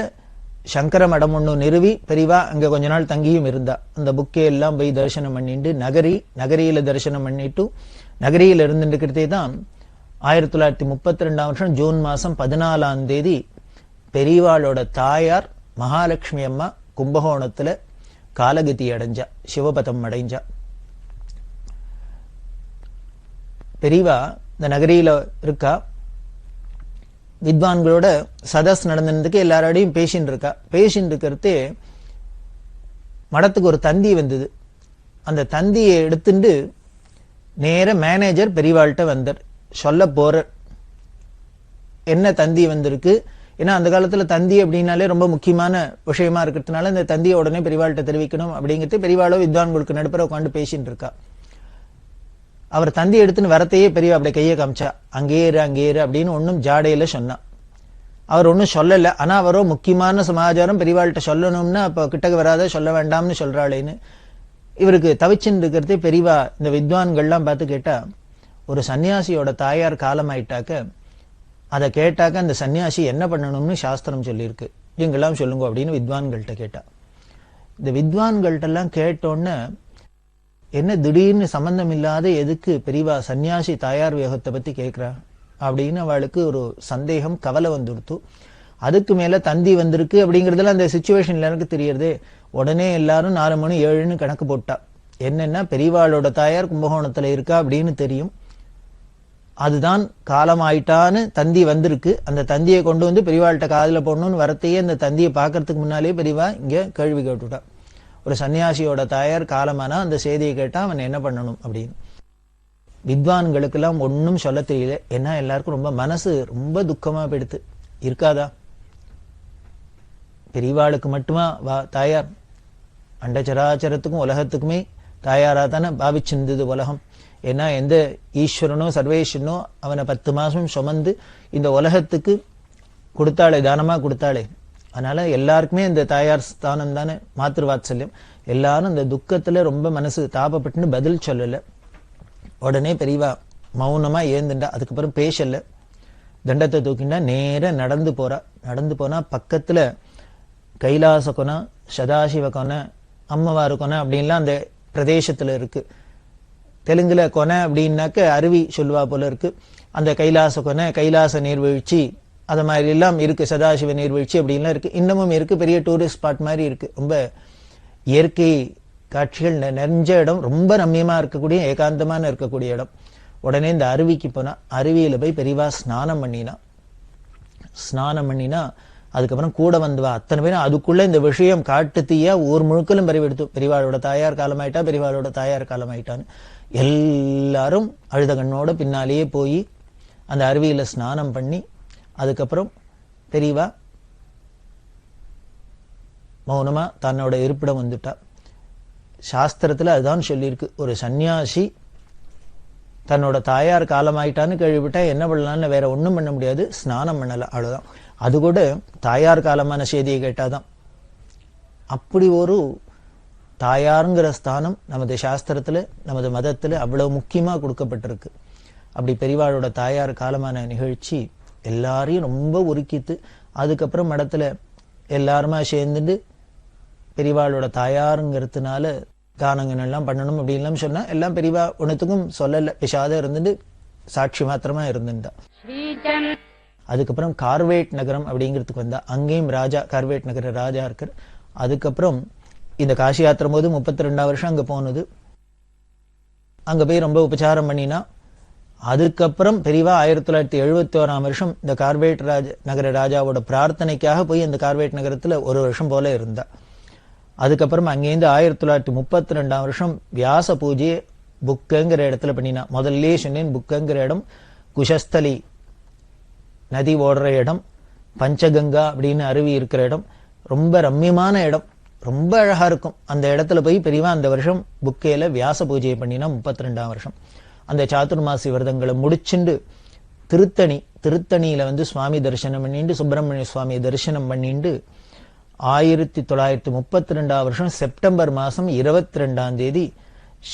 சங்கர மடம் ஒண்ணு நிறுவி பெரியவா அங்க கொஞ்ச நாள் தங்கியும் இருந்தா. அந்த புக்கே எல்லாம் போய் தரிசனம் பண்ணிட்டு நகரியில தரிசனம் பண்ணிட்டு நகரியில இருந்துட்டு தான் 1932 வருஷம் ஜூன் மாசம் 14ஆம் தேதி பெரியவாளோட தாயார் மகாலட்சுமி அம்மா கும்பகோணத்துல காலகதி அடைஞ்சா, சிவபதம் அடைஞ்சா. பெரியவா இந்த நகரியில இருக்கா. வித்வான்களோட சதஸ் நடந்ததுக்கு எல்லாரோடையும் பேசின்னு இருக்கா. பேசின்னு இருக்கிறது மடத்துக்கு ஒரு தந்தி வந்தது. அந்த தந்தியை எடுத்துட்டு நேர மேனேஜர் பெரியவாள்கிட்ட வந்தார். சொல்ல போற என்ன தந்தி வந்திருக்கு, ஏன்னா அந்த காலத்துல தந்தி அப்படின்னாலே ரொம்ப முக்கியமான விஷயமா இருக்கிறதுனால இந்த தந்தியை உடனே பெரியவாள்கிட்ட தெரிவிக்கணும் அப்படிங்கிறது பெரியவாளோ வித்வான்களுக்கு நடுப்புற உட்காந்து பேசின்னு இருக்கா. அவர் தந்தி எடுத்துன்னு வரத்தையே பெரியவா அப்படி கையை காமிச்சா. அங்கேரு அப்படின்னு ஒன்னும் ஜாடையில சொன்னா. அவர் ஒன்னும் சொல்லல. ஆனா அவரோ முக்கியமான சமாச்சாரம் பெரியவாள்கிட்ட சொல்லணும்னா அப்ப கிட்டக்கு வராத, சொல்ல வேண்டாம்னு சொல்றாளேன்னு இவருக்கு தவிச்சுன்னு இருக்கிறதே பெரியவா இந்த வித்வான்கள்லாம் பார்த்து கேட்டா, ஒரு சன்னியாசியோட தாயார் காலம் ஆயிட்டாக்க அதை கேட்டாக்க அந்த சன்னியாசி என்ன பண்ணணும்னு சாஸ்திரம் சொல்லியிருக்கு, நீங்கெல்லாம் சொல்லுங்க அப்படின்னு வித்வான்கள்கிட்ட கேட்டா. இந்த வித்வான்கள்ட்ட எல்லாம் கேட்டோன்னு என்ன திடீர்னு சம்பந்தம் இல்லாத எதுக்கு பெரியவா சன்னியாசி தாயார் வியோகத்தை பத்தி கேட்கிறா அப்படின்னு அவளுக்கு ஒரு சந்தேகம், கவலை வந்துடுத்து. அதுக்கு மேல தந்தி வந்திருக்கு அப்படிங்கறதுல அந்த சிச்சுவேஷன்ல எனக்கு தெரியறதே. உடனே எல்லாரும் 4 மணி 7ன்னு கணக்கு போட்டா. என்னன்னா பெரியவாளோட தாயார் கும்பகோணத்துல இருக்கா அப்படின்னு தெரியும். அதுதான் காலம் ஆயிட்டான்னு தந்தி வந்திருக்கு. அந்த தந்தியை கொண்டு வந்து பெரியவாள்கிட்ட காதுல போடணும்னு வரத்தையே அந்த தந்தியை பாக்கிறதுக்கு முன்னாலேயே பெரியவா இங்க கேள்வி கேட்டுட்டா. ஒரு சன்னியாசியோட தாயார் காலமானா அந்த செய்தியை கேட்டா அவன் என்ன பண்ணணும் அப்படின்னு. வித்வான்களுக்கெல்லாம் ஒன்னும் சொல்ல தெரியல. ஏன்னா எல்லாருக்கும் ரொம்ப மனசு ரொம்ப துக்கமா போயிடுத்து. இருக்காதா? பெரியவாளுக்கு மட்டுமா தாயார்? அண்டச்சராச்சரத்துக்கும் உலகத்துக்குமே தாயாரா தானே பாவிச்சிருந்தது உலகம். ஏன்னா எந்த ஈஸ்வரனோ சர்வேஸ்வரனோ அவனை 10 மாசம் சுமந்து இந்த உலகத்துக்கு கொடுத்தாளே, தானமா கொடுத்தாளே. அதனால எல்லாருக்குமே இந்த தாயார் ஸ்தானம் தானே மாத்திரு வாத்சல்யம். எல்லாரும் இந்த துக்கத்துல ரொம்ப மனசு தாபப்பட்டுன்னு பதில் சொல்லல. உடனே பெரியவா மௌனமா ஏந்துண்டா. அதுக்கப்புறம் பேசல. தண்டத்தை தூக்கிண்டா நேர நடந்து போறா. நடந்து போனா பக்கத்துல கைலாச கொனை, சதாசிவ கொனை, அம்மவாறு கொனை அப்படின்லாம் அந்த பிரதேசத்துல இருக்கு. தெலுங்குல கொனை அப்படின்னாக்க அருவி சொல்லுவா போல இருக்கு. அந்த கைலாச கொனை, கைலாச நீர்வீழ்ச்சி, அது மாதிரி எல்லாம் இருக்கு. சதாசிவ நீர்வீழ்ச்சி அப்படின்லாம் இருக்கு. இன்னமும் இருக்கு. பெரிய டூரிஸ்ட் ஸ்பாட் மாதிரி இருக்கு. ரொம்ப இயற்கை காட்சிகள் நிறைஞ்ச இடம். ரொம்ப ரம்யமா இருக்கக்கூடிய, ஏகாந்தமான இருக்கக்கூடிய இடம். உடனே இந்த அருவிக்கு போனா, அருவியில போய் பெரியவா ஸ்நானம் பண்ணினா அதுக்கப்புறம் கூட வந்தவா அத்தனை பேரும் அதுக்குள்ள இந்த விஷயம் காட்டு தீயா ஊர் முழுக்கலும் பரவிடுத்து. பெரியவாளோட தாயார் காலமாயிட்டா, பெரியவாளோட தாயார் காலமாயிட்டான்னு எல்லாரும் அழுத கண்ணோட பின்னாலேயே போய் அந்த அருவியில ஸ்நானம் பண்ணி அதுக்கப்புறம் பெரியவா மௌனமா தன்னோட இருப்பிடம் வந்துட்டா. சாஸ்திரத்துல அதுதான் சொல்லியிருக்கு. ஒரு சன்னியாசி தன்னோட தாயார் காலமாயிட்டான்னு கேள்விப்பட்டா என்ன பண்ணலான்னு வேற ஒண்ணும் பண்ண முடியாது, ஸ்நானம் பண்ணல, அவ்வளவுதான். அது கூட தாயார் காலமான செய்தியை கேட்டாதான். அப்படி ஒரு தாயாருங்கிற ஸ்தானம் நமது சாஸ்திரத்துல, நமது மதத்துல அவ்வளவு முக்கியமா கொடுக்கப்பட்டிருக்கு. அப்படி பெரியவாளோட தாயார் காலமான நிகழ்ச்சி எல்லாரையும் ரொம்ப உருக்கித்து. அதுக்கப்புறம் மடத்துல எல்லாருமா சேர்ந்துட்டு பெரியவாளோட தாயாருங்கிறதுனால கானங்கள் எல்லாம் பண்ணணும் அப்படின்லாம் சொன்னா எல்லாம் பெரியவா ஒன்னுத்துக்கும் சொல்லல, விஷாத இருந்துட்டு சாட்சி மாத்திரமா இருந்துட்டா. அதுக்கப்புறம் கார்வேட் நகரம் அப்படிங்கிறதுக்கு வந்தா. அங்கேயும் ராஜா, கார்வேட் நகர ராஜா இருக்கார். அதுக்கப்புறம் இந்த காசி யாத்திரை போது 32ஆம் வருஷம் அங்க போனது. அங்க போய் ரொம்ப உபச்சாரம் பண்ணினா. அதுக்கப்புறம் பெரியவா 1971ஆம் வருஷம் இந்த கார்வேட் நகர ராஜாவோட பிரார்த்தனைக்காக போய் அந்த கார்வேட் நகரத்துல 1 வருஷம் போல இருந்தா. அதுக்கப்புறம் அங்கேருந்து 1932ஆம் வருஷம் வியாச பூஜையை புக்கங்கிற இடத்துல பண்ணினா. முதல்ல சொன்னேன், புக்கங்கிற இடம் குஷஸ்தலி நதி ஓடுற இடம், பஞ்சகங்கா அப்படின்னு அருவி இருக்கிற இடம், ரொம்ப ரம்யமான இடம், ரொம்ப அழகா இருக்கும். அந்த இடத்துல போய் பெரியவா அந்த வருஷம் புக்கையில வியாச பூஜையை பண்ணினா 32ஆம் வருஷம். அந்த சாதுர்மாசி விரதங்களை முடிச்சுண்டு திருத்தணியில சுவாமி தரிசனம் பண்ணிட்டு, சுப்பிரமணிய சுவாமி தரிசனம் பண்ணிட்டு 1932ஆம் வருஷம் செப்டம்பர் மாசம் 22ஆம் தேதி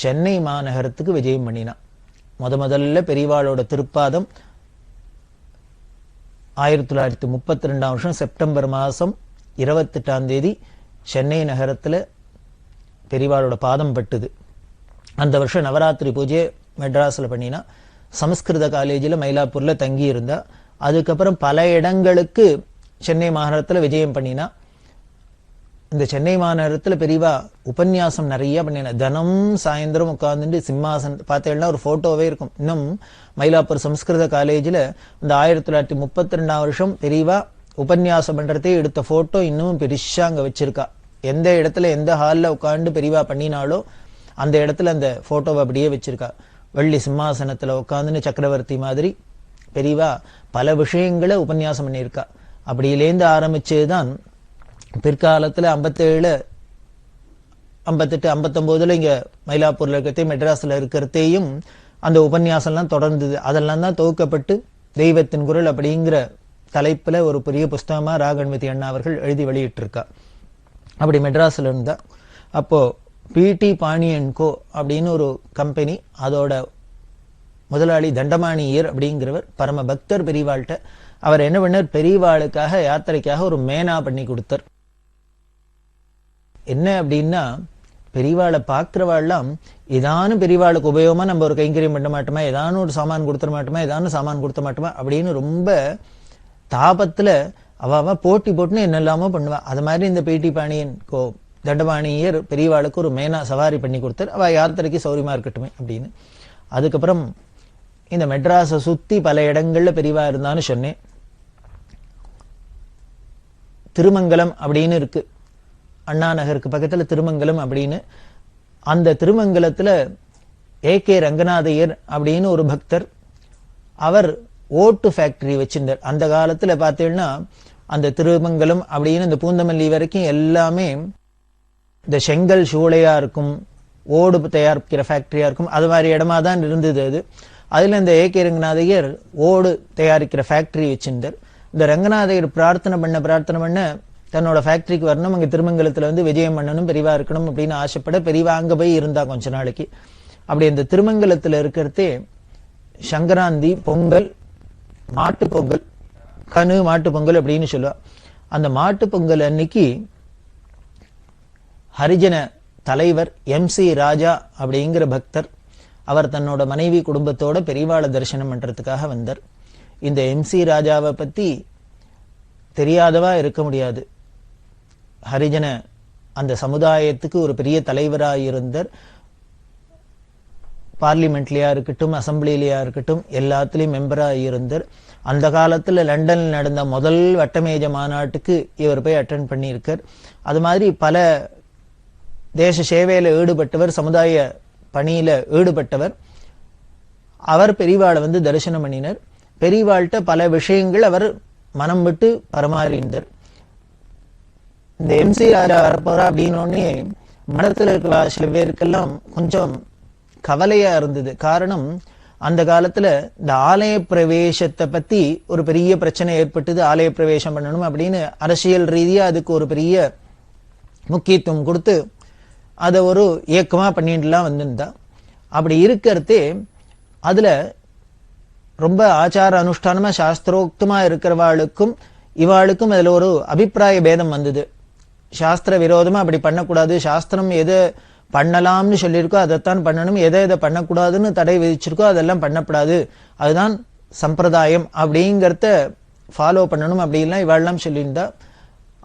சென்னை மாநகரத்துக்கு விஜயம் பண்ணினா. முதல்ல பெரியவாளோட திருப்பாதம் 1932ஆம் வருஷம் செப்டம்பர் மாசம் 28ஆம் தேதி சென்னை நகரத்துல பெரியவாளோட பாதம் பட்டுது. அந்த வருஷம் நவராத்திரி பூஜையை மெட்ராஸ்ல பண்ணினா. சமஸ்கிருத காலேஜில் மயிலாப்பூர்ல தங்கி இருந்தா. அதுக்கப்புறம் பல இடங்களுக்கு சென்னை மாநகரத்துல விஜயம் பண்ணினா. இந்த சென்னை மாநகரத்துல பெரியவா உபன்யாசம் நிறைய பண்ணினா. தினம் சாயந்தரம் உட்கார்ந்துட்டு சிம்மாசனம் பார்த்தேன்னா ஒரு போட்டோவே இருக்கும். இன்னும் மயிலாப்பூர் சமஸ்கிருத காலேஜில் இந்த 1932ஆம் வருஷம் பெரியவா உபன்யாசம் பண்றதே எடுத்த போட்டோ இன்னமும் பெருசா அங்க வச்சிருக்கா. எந்த இடத்துல எந்த ஹால்ல உட்கார்ந்து பெரியவா பண்ணினாலோ அந்த இடத்துல அந்த போட்டோவை அப்படியே வச்சிருக்கா. வெள்ளி சிம்மாசனத்துல உட்கார்ந்துன்னு சக்கரவர்த்தி மாதிரி பெரியவா பல விஷயங்களை உபன்யாசம் பண்ணியிருக்கா. அப்படியிலேருந்து ஆரம்பிச்சதுதான் பிற்காலத்துல 57, 58, 59 இங்க மயிலாப்பூர்ல இருக்கிறதையும் மெட்ராஸ்ல இருக்கிறதையும் அந்த உபன்யாசம்லாம் தொடர்ந்தது. அதெல்லாம் தான் தொகுக்கப்பட்டு தெய்வத்தின் குரல் அப்படிங்கிற தலைப்புல ஒரு பெரிய புஸ்தகமா ராகண்மதி அண்ணா அவர்கள் எழுதி வெளியிட்டு இருக்கா. அப்படி மெட்ராஸ்ல இருந்தா. அப்போ பிடி பாணியன்கோ அப்படின்னு ஒரு கம்பெனி, அதோட முதலாளி தண்டமாணியர் அப்படிங்கிறவர் பரம பக்தர் பெரியவாள்கிட்ட. அவர் என்ன பண்ணார், பெரியவாளுக்காக யாத்திரைக்காக ஒரு மேனா பண்ணி கொடுத்தார். என்ன அப்படின்னா பெரியவாளை பார்க்கிறவாள்லாம் ஏதானும் பெரியவாளுக்கு உபயோகமா நம்ம ஒரு கைங்கரியம் பண்ண மாட்டோமா, ஏதானும் ஒரு சாமான் கொடுத்துட மாட்டோமா, ஏதானும் சாமான் கொடுத்த மாட்டோமா அப்படின்னு ரொம்ப தாபத்துல அவ போட்டி போட்டுன்னு என்னெல்லாமோ பண்ணுவா. அது மாதிரி இந்த பேட்டி பாணியன் தண்டபாணியர் பெரியவாளுக்கு ஒரு மேனா சவாரி பண்ணி கொடுத்தார். அவ யாத்திரைக்கு சௌரியமா இருக்கட்டுமே அப்படின்னு. அதுக்கப்புறம் இந்த மெட்ராஸை சுத்தி பல இடங்கள்ல பெரியவா இருந்தான்னு சொன்னேன். திருமங்கலம் அப்படின்னு இருக்கு, அண்ணா நகருக்கு பக்கத்துல திருமங்கலம் அப்படின்னு. அந்த திருமங்கலத்துல ஏகே ரங்கநாதையர் அப்படின்னு ஒரு பக்தர், அவர் ஓட்டு ஃபேக்டரி வச்சிருந்தார். அந்த காலத்துல பார்த்தீங்கன்னா அந்த திருமங்கலம் அப்படின்னு இந்த பூந்தமல்லி வரைக்கும் எல்லாமே இந்த செங்கல் சூளையா இருக்கும், ஓடு தயாரிக்கிற ஃபேக்டரியா இருக்கும், அது மாதிரி இடமா தான் இருந்தது அது. அதுல இந்த ஏகே ரங்கநாதையர் ஓடு தயாரிக்கிற ஃபேக்டரி வச்சிருந்தார். இந்த ரங்கநாதையர் பிரார்த்தனை பண்ண தன்னோட ஃபேக்டரிக்கு வரணும், அங்க திருமங்கலத்துல வந்து விஜயம் பண்ணணும், பெரியவா இருக்கணும் அப்படின்னு ஆசைப்பட பெரியவா அங்க போய் இருந்தா கொஞ்ச நாளைக்கு. அப்படி இந்த திருமங்கலத்துல இருக்கிறதே சங்கராந்தி பொங்கல், மாட்டு பொங்கல், கனு மாட்டு பொங்கல் அப்படின்னு சொல்லுவா. அந்த மாட்டு பொங்கல் அன்னைக்கு ஹரிஜன தலைவர் MC ராஜா அப்படிங்கிற பக்தர், அவர் தன்னோட மனைவி குடும்பத்தோட பெரியவாளை தரிசனம் பண்றதுக்காக வந்தார். இந்த MC ராஜாவை பத்தி தெரியாதவா இருக்க முடியாது. ஹரிஜன அந்த சமுதாயத்துக்கு ஒரு பெரிய தலைவராக இருந்தார். பார்லிமெண்ட்லயா இருக்கட்டும், அசம்பிளிலயா இருக்கட்டும், எல்லாத்துலயும் மெம்பரா இருந்தார். அந்த காலத்துல லண்டன்ல நடந்த முதல் வட்டமேஜ மாநாட்டுக்கு இவர் போய் அட்டென்ட் பண்ணியிருக்கார். அது மாதிரி பல தேச சேவையில ஈடுபட்டவர், சமுதாய பணியில ஈடுபட்டவர். அவர் பெரியவாளை வந்து தரிசனம் பண்ணினார். பெரியவாள்கிட்ட பல விஷயங்கள் அவர் மனம் விட்டு பரமாறிந்தார். இந்த MC ராஜா வரப்போறா அப்படின்னு மடத்துல இருக்கிற சில பேருக்கெல்லாம் கொஞ்சம் கவலையா இருந்தது. காரணம், அந்த காலத்துல இந்த ஆலய பிரவேசத்தை பத்தி ஒரு பெரிய பிரச்சனை ஏற்பட்டது. ஆலய பிரவேசம் பண்ணணும் அப்படின்னு அரசியல் ரீதியா அதுக்கு ஒரு பெரிய முக்கியத்துவம் கொடுத்து அதை ஒரு இயக்கமா பண்ணிட்டுலாம் வந்திருந்தா. அப்படி இருக்கிறதே அதுல ரொம்ப ஆச்சார அனுஷ்டானமா சாஸ்திரோக்தமா இருக்கிறவாளுக்கும் இவாளுக்கும் அதுல ஒரு அபிப்பிராய பேதம் வந்தது. சாஸ்திர விரோதமா அப்படி பண்ணக்கூடாது, சாஸ்திரம் எது பண்ணலாம்னு சொல்லியிருக்கோ அதைத்தான் பண்ணணும், எதை பண்ணக்கூடாதுன்னு தடை விதிச்சிருக்கோ அதெல்லாம் பண்ணக்கூடாது, அதுதான் சம்பிரதாயம் அப்படிங்கிறத ஃபாலோ பண்ணணும் அப்படின்லாம் இவாள்லாம் சொல்லியிருந்தா.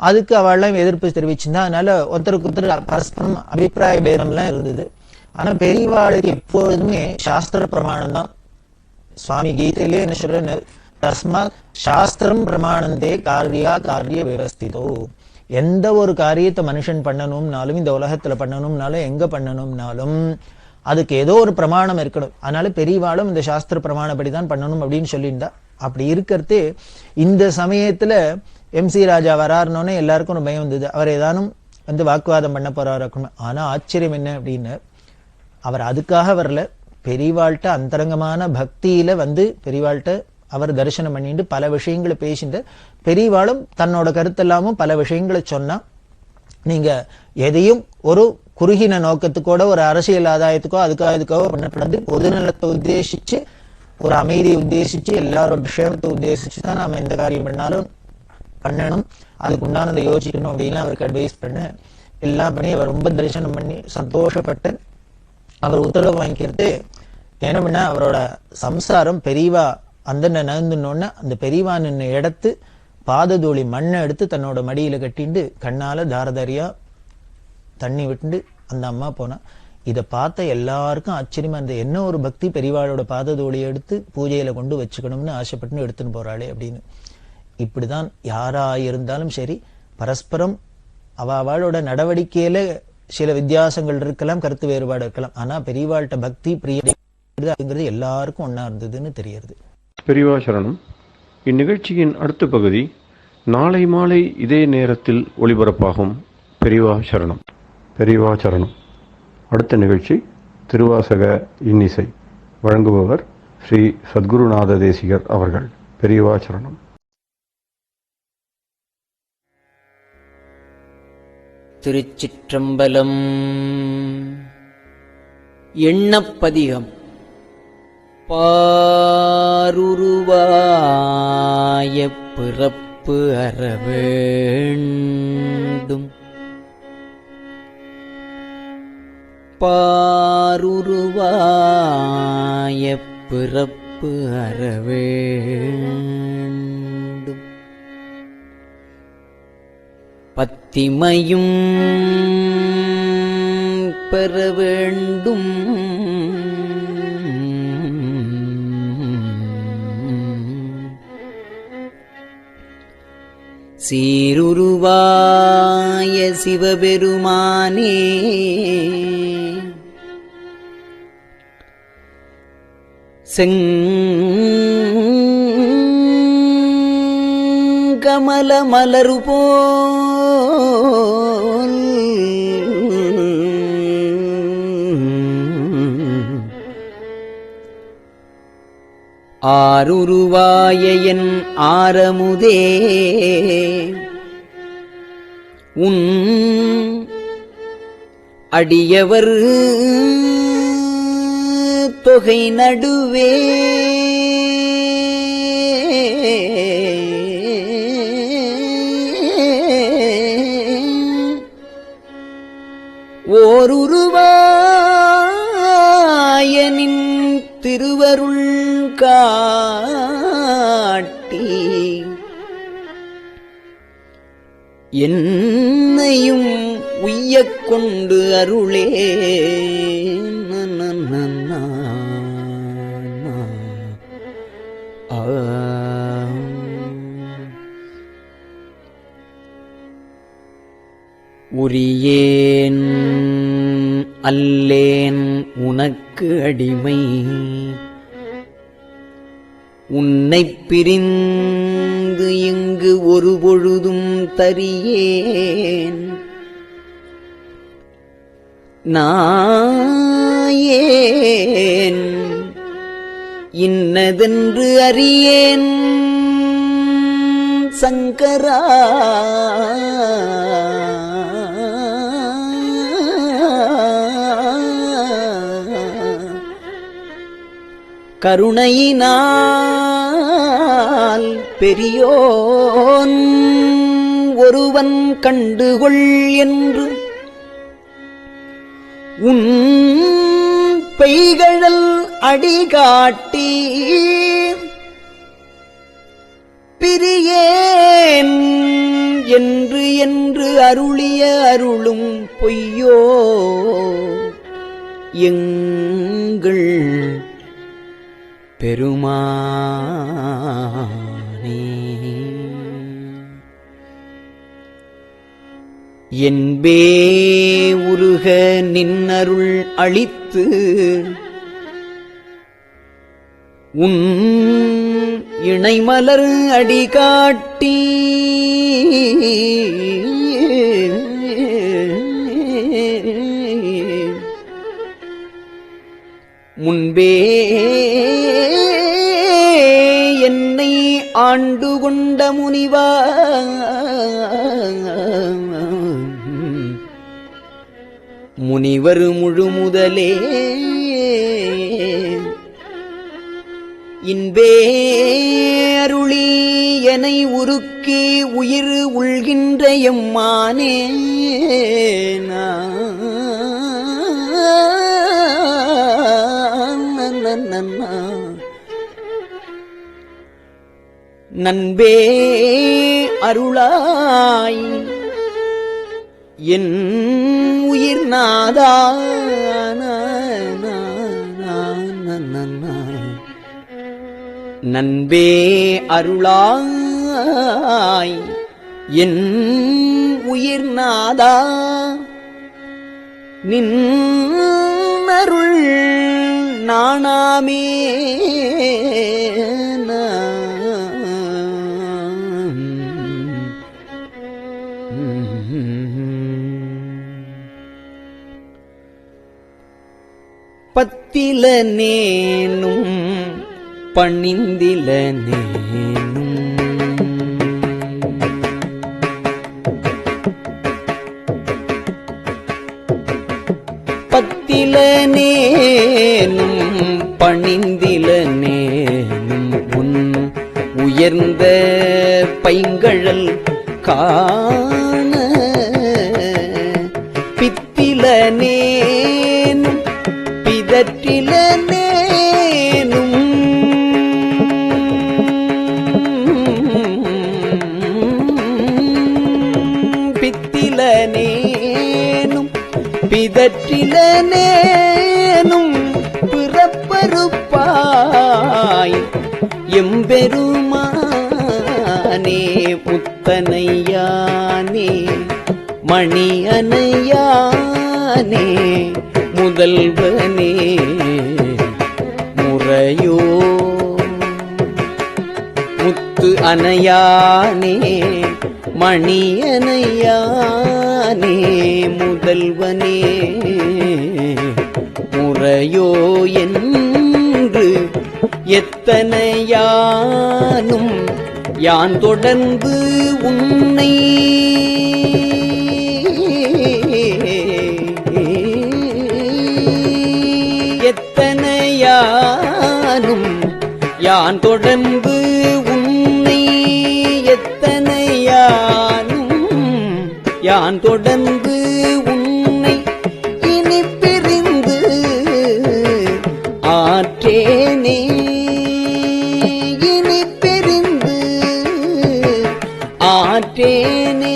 அதுக்கு அவள்லாம் எதிர்ப்பு தெரிவிச்சிருந்தா. அதனால ஒருத்தருக்கு ஒருத்தர் பரஸ்பரம் அபிப்பிராய பேதம்லாம் இருந்தது. ஆனா பெரியவாளுக்கு எப்பொழுதுமே சாஸ்திர பிரமாணம் தான். சுவாமி கீதையிலே என்ன சொல்ற, தஸ்மாத் சாஸ்திரம் பிரமாணந்தே காரியா காரிய விவஸ்திதோ. எந்த ஒரு காரியத்தை மனுஷன் பண்ணணும்னாலும், இந்த உலகத்துல பண்ணணும்னாலும், எங்க பண்ணணும்னாலும் அதுக்கு ஏதோ ஒரு பிரமாணம் இருக்கணும். அதனால பெரியவாளும் இந்த சாஸ்திர பிரமாணப்படிதான் பண்ணணும் அப்படின்னு சொல்லியிருந்தா. அப்படி இருக்கிறது இந்த சமயத்துல MC ராஜா வராருனோன்னே எல்லாருக்கும் ஒரு பயம் வந்தது. அவர் ஏதானும் வந்து வாக்குவாதம் பண்ண போறாரு. ஆனா ஆச்சரியம் என்ன அப்படின்னு, அவர் அதுக்காக வரல, பெரியவாள்கிட்ட அந்தரங்கமான பக்தியில வந்து பெரியவாள்கிட்ட அவர் தரிசனம் பண்ணிட்டு பல விஷயங்களை பேசிட்டு, பெரியவாளும் தன்னோட கருத்தெல்லாமும் பல விஷயங்களை சொன்னா, நீங்க எதையும் ஒரு குறுகின நோக்கத்துக்கோட ஒரு அரசியல் ஆதாயத்துக்கோ அதுக்காக பண்ணக்கூடாது. பொதுநலத்தை உத்தேசிச்சு, ஒரு அமைதியை உத்தேசிச்சு, எல்லாரோட விஷயத்தை உத்தேசிச்சு தான் நாம எந்த காரியம் பண்ணாலும் பண்ணணும், அதுக்கு உண்டானதை யோசிக்கணும் அப்படின்னு அவருக்கு அட்வைஸ் பண்ண. எல்லாம் பண்ணி அவர் ரொம்ப தரிசனம் பண்ணி சந்தோஷப்பட்டு அவர் உத்தரவு வாங்கிக்கிறது. என்ன பண்ண, அவரோட சம்சாரம் பெரியவா அந்த நகர்ந்துனோன்னா அந்த பெரியவா நின்று எடுத்து பாததூளி மண்ணை எடுத்து தன்னோட மடியில கட்டிண்டு கண்ணால தாரதாரியா தண்ணி விட்டு அந்த அம்மா போனா. இதை பார்த்த எல்லாருக்கும் ஆச்சரியமா இருந்த, என்ன ஒரு பக்தி, பெரியவாளோட பாததூளி எடுத்து பூஜையில கொண்டு வச்சுக்கணும்னு ஆசைப்பட்டு எடுத்துன்னு போறாளே அப்படின்னு. இப்படிதான் யாரா இருந்தாலும் சரி, பரஸ்பரம் அவளோட நடவடிக்கையில சில வித்தியாசங்கள் இருக்கலாம், கருத்து வேறுபாடு இருக்கலாம். ஆனா பெரியவாள்கிட்ட பக்தி பிரியங்கிறது எல்லாருக்கும் ஒன்னா இருந்ததுன்னு தெரியுது. பெரியவா சரணம். இந்நிகழ்ச்சியின் அடுத்த பகுதி நாளை மாலை இதே நேரத்தில் ஒளிபரப்பாகும். பெரியவா சரணம். பெரியவா சரணம். அடுத்த நிகழ்ச்சி திருவாசக இன்னிசை. வழங்குபவர் ஸ்ரீ சத்குருநாத தேசிகர் அவர்கள். பெரியவா சரணம். திருச்சிற்றம்பலம். எண்ணப்பதிகம். பாருருவாய பிறப்பு அறவேண்டும், பாருருவாய பிறப்பு அறவேண்டும் பத்திமையும் பெற வேண்டும் சீருருவாய சிவபெருமானே செங்கமல மலரு போல் ஆருருவாய என் ஆரமுதே உன் அடியவர் தொகை நடுவே ஓருருவாயனின் திருவருள் காட்டி என்னையும் உய்யக் கொண்டு அருளே உரியேன் அல்லேன் உனக்கு அடிமை உன்னைப் பிரிந்து இங்கு ஒரு பொழுதும் தரியேன் நாயேன் இன்னதென்று அறியேன் சங்கரா கருணையினால் பெரியோன் ஒருவன் கண்டுகொள் என்று உன் பெய்கழல் அடிகாட்டி பிரியேன் என்று என்று அருளிய அருளும் பொய்யோ எங்கள் பெருமானே என்பே உருக நின்னருள் அளித்து உன் இணைமலர் அடிகாட்டி முன்பே என்னை ஆண்டு கொண்ட முனிவா முனிவர் முழுமுதலே இன்பே அருளி எனை உருக்கி உயிர் உள்கின்ற எம்மானே நன்பே அருளாய் என் உயிர் நாதா நன்பே அருளாய் என் உயிர் நாதா நின் அருள் நாணாமே பத்தில நேனும் பணிந்தில நேனும் பத்தில நேனும் பணிந்தில நேனும் உன் உயர்ந்த பைங்கழல் காண பித்தில நேனும் பிதற்றிலனேனும் பிதற்றிலனேனும் பிறப்பறுப்பாய் எம்பெருமானே முத்தனையானே மணி அணையானே முதல்வனே முறையோ முத்து அணையானே மணி அணையானே முதல்வனே முறையோ என்று எத்தனையானும் யான் தொடர்ந்து உன்னை எத்தனையானும் யான் தொடர்ந்து உன்னை எத்தனையானும் யான் தொடர்ந்து உன்னை இனி பிரிந்து ஆற்றேனே இனி பிரிந்து ஆற்றேனே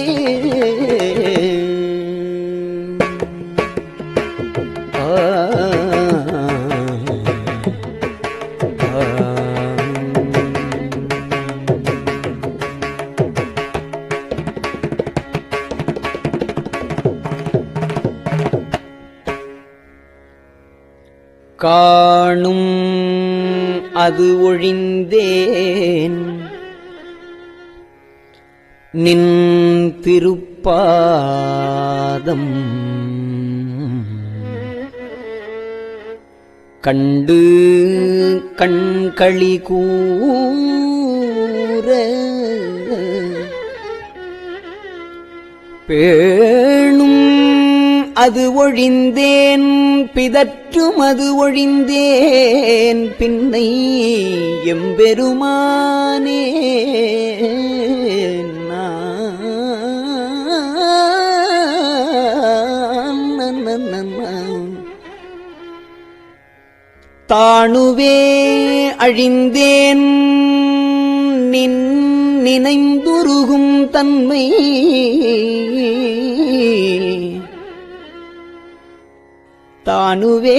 காணும் அது ஒழிந்தேன் நின் திருப்பாதம் கண்டு கண்களி கூற பேணும் அது ஒழிந்தேன் பிதற்றும் அது ஒழிந்தேன் பின்னை எம்பெருமானே தாணுவே அழிந்தேன் நின் நினைந்துருகும் தன்மை தானுவே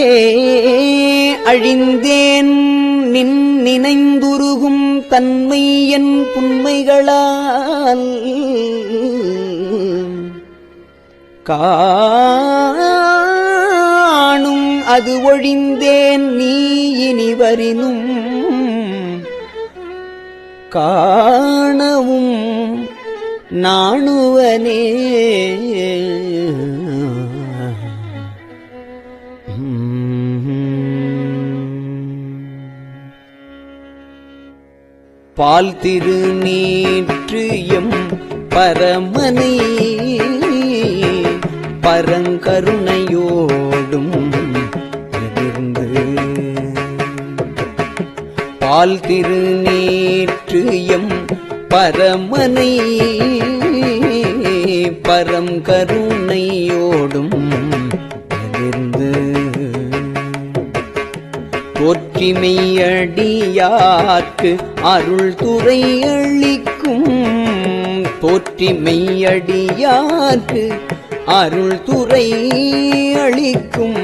அழிந்தேன் நின் நினைந்துருகும் தன்மை என் புன்மைகளால் காணும் அது ஒழிந்தேன் நீ இனிவரினும் காணவும் நாணுவனே பால் திருநீற்று எம் பரமனை பரங்கருணையோடும் எதிர்ந்து பால் திருநீற்று எம் பரமனை பரங்கருணையோடும் எதிர்ந்து போற்றிமெய்யடியார்க்கு அருள் துறை அளிக்கும் போற்றிமெய்யடியார்க்கு அருள் துறை அளிக்கும்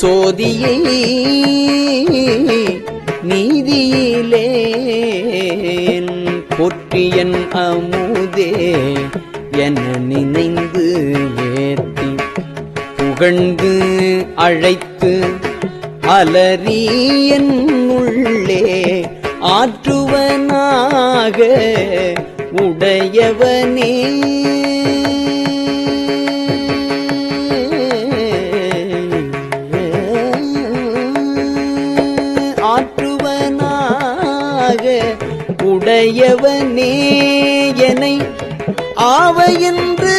சோதியை நீதியிலே போற்றியன் அமுதே என நினைந்து ஏத்தி புகழ்ந்து அழைத்து அலறியன் உள்ளே ஆற்றுவனாக உடையவனே ஆற்றுவனாக உடையவனே எனை ஆவையென்று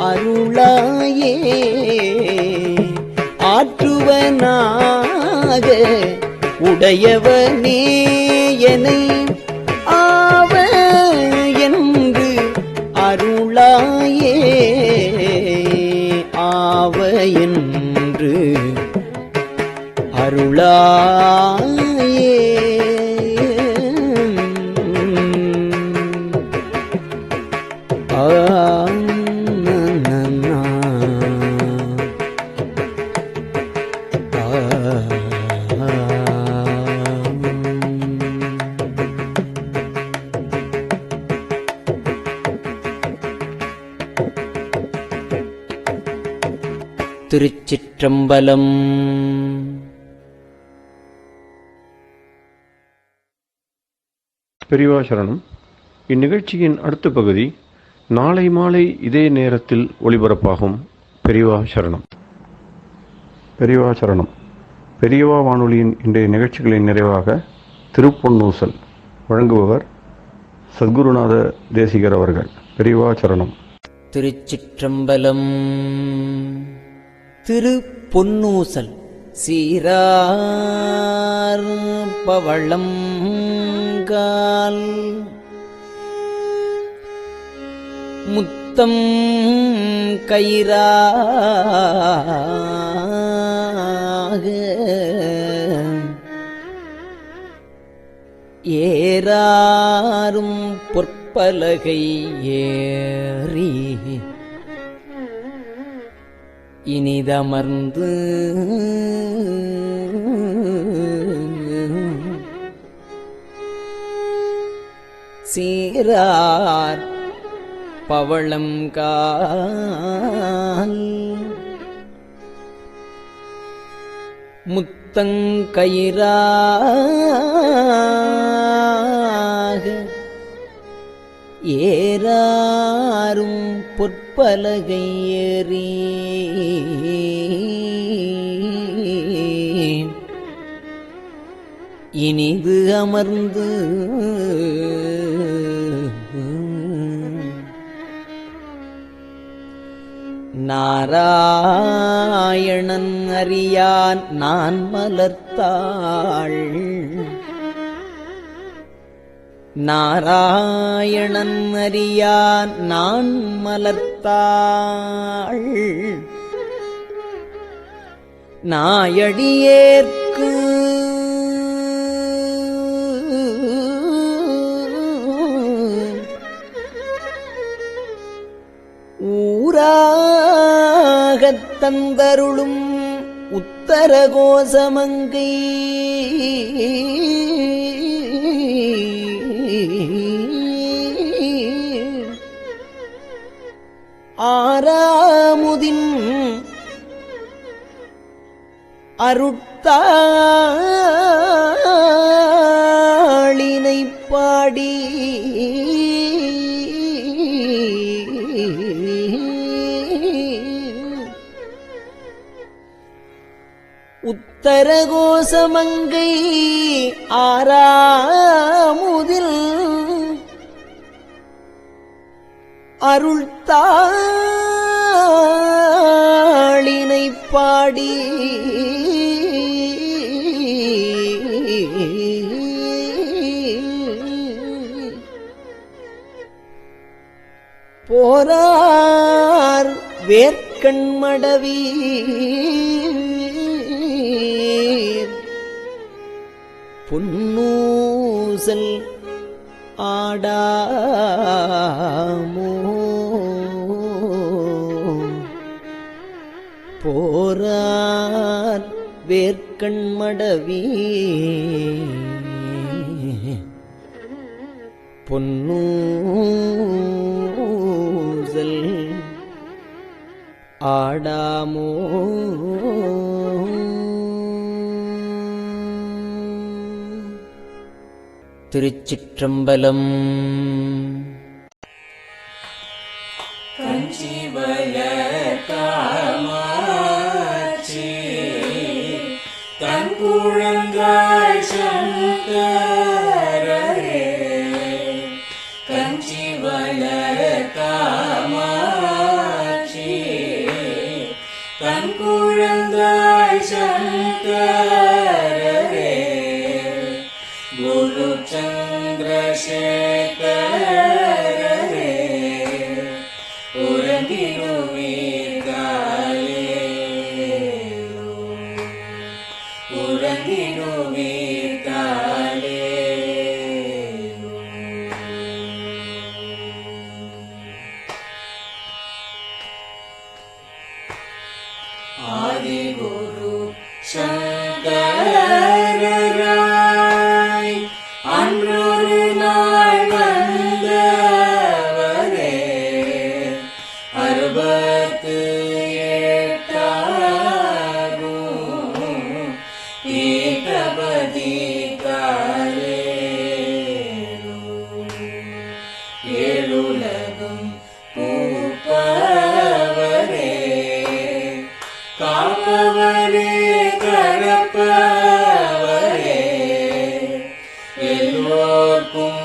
அருளாயே ஆற்றுவனாக உடையவனே எனை ஆவ என்று அருளாயே ஆவ என்று அருளாயே ஆ திருச்சிற்றம்பலம். பெரியவா சரணம். இந்நிகழ்ச்சியின் அடுத்த பகுதி நாளை மாலை இதே நேரத்தில் ஒளிபரப்பாகும். பெரியவா சரணம். பெரியவா சரணம். பெரியவா வானொலியின் இன்றைய நிகழ்ச்சிகளின் நிறைவாக திருப்பொன்னூசல் வழங்குபவர் சத்குருநாத தேசிகர் அவர்கள். பெரியவா சரணம். திருச்சிற்றம்பலம். திருப்பொன்னூசல். சீரார் பவளம் கால் முத்தம் கயிறாக ஏறாரும் பொற்பலகை ஏறி இனிதமர்ந்து சீரார் பவளம் கால் முத்தங்கயிறாக ஏறாரும் பொற்பலகை ஏறி இனிது அமர்ந்து நாராயணன் அறியான் நான் மலர்த்தாள். நாராயணன் அறியான் நான் மலர்த்தாள். நாயடியேற்கு ஊராகத் தந்தருளும் உத்தர கோசமங்கை ஆராமுதின் அருட்தாளினை பாடி உத்தரகோசமங்கை ஆராமுதில் அருள்தாளினை பாடி போரார் வேர்க்கண்மடவி பொன்னூசல் ஆடாமோ போரார் வேர்க்கண்மடவி பொன்னூசல் ஆடாமோ. திருச்சிற்றம்பலம். அறுபத்து எட்டாம் கடப்பவரே எல்லோர்க்கும்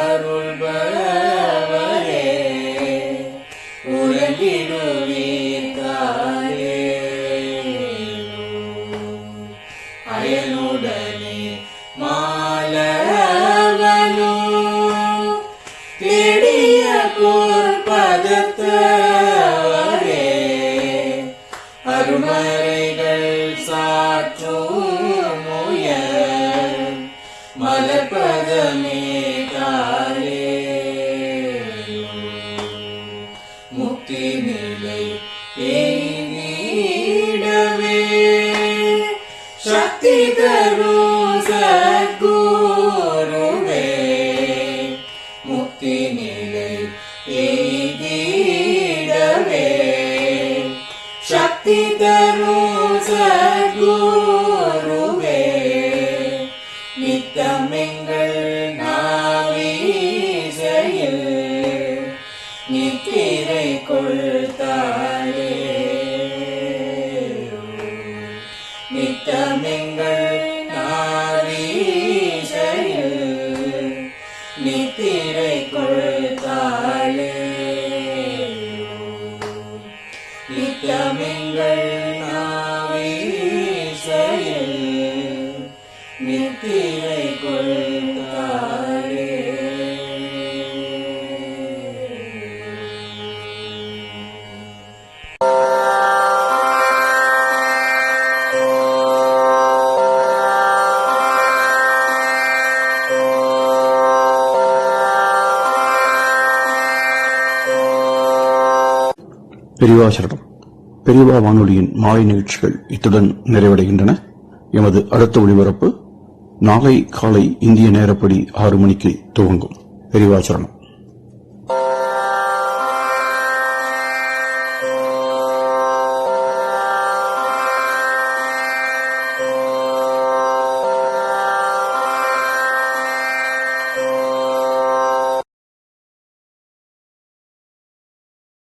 அருள்பவரே உறங்கிடுவீர்காலே அயனுடனே மாலவனோ தேடிய பொற்பதத்தவரே அருமறைகள் சாற்றும் முயல் மலர்பதமே காலே முக்தி நிலை எய்திடவே சக்தி தரும் சத்குருவே முக்தி நிலை எய்திடவே சக்தி தரும் சத்குருவே நித்தமெங்கள் நாவீசையில் நித்திரை கொள்தாளே நித்தமெங்கள் நாவீசையில் நித்திரை கொள்தாளே நித்தமெங்கள் நாவீசையில் நித்திரை கொள்தாளே பெரியவா சரணம். பெரியவா வானொலியின் மாலை நிகழ்ச்சிகள் இத்துடன் நிறைவடைகின்றன. எமது அடுத்த ஒளிபரப்பு நாளை காலை இந்திய நேரப்படி 6 மணிக்கு துவங்கும். பெரியவா சரணம்.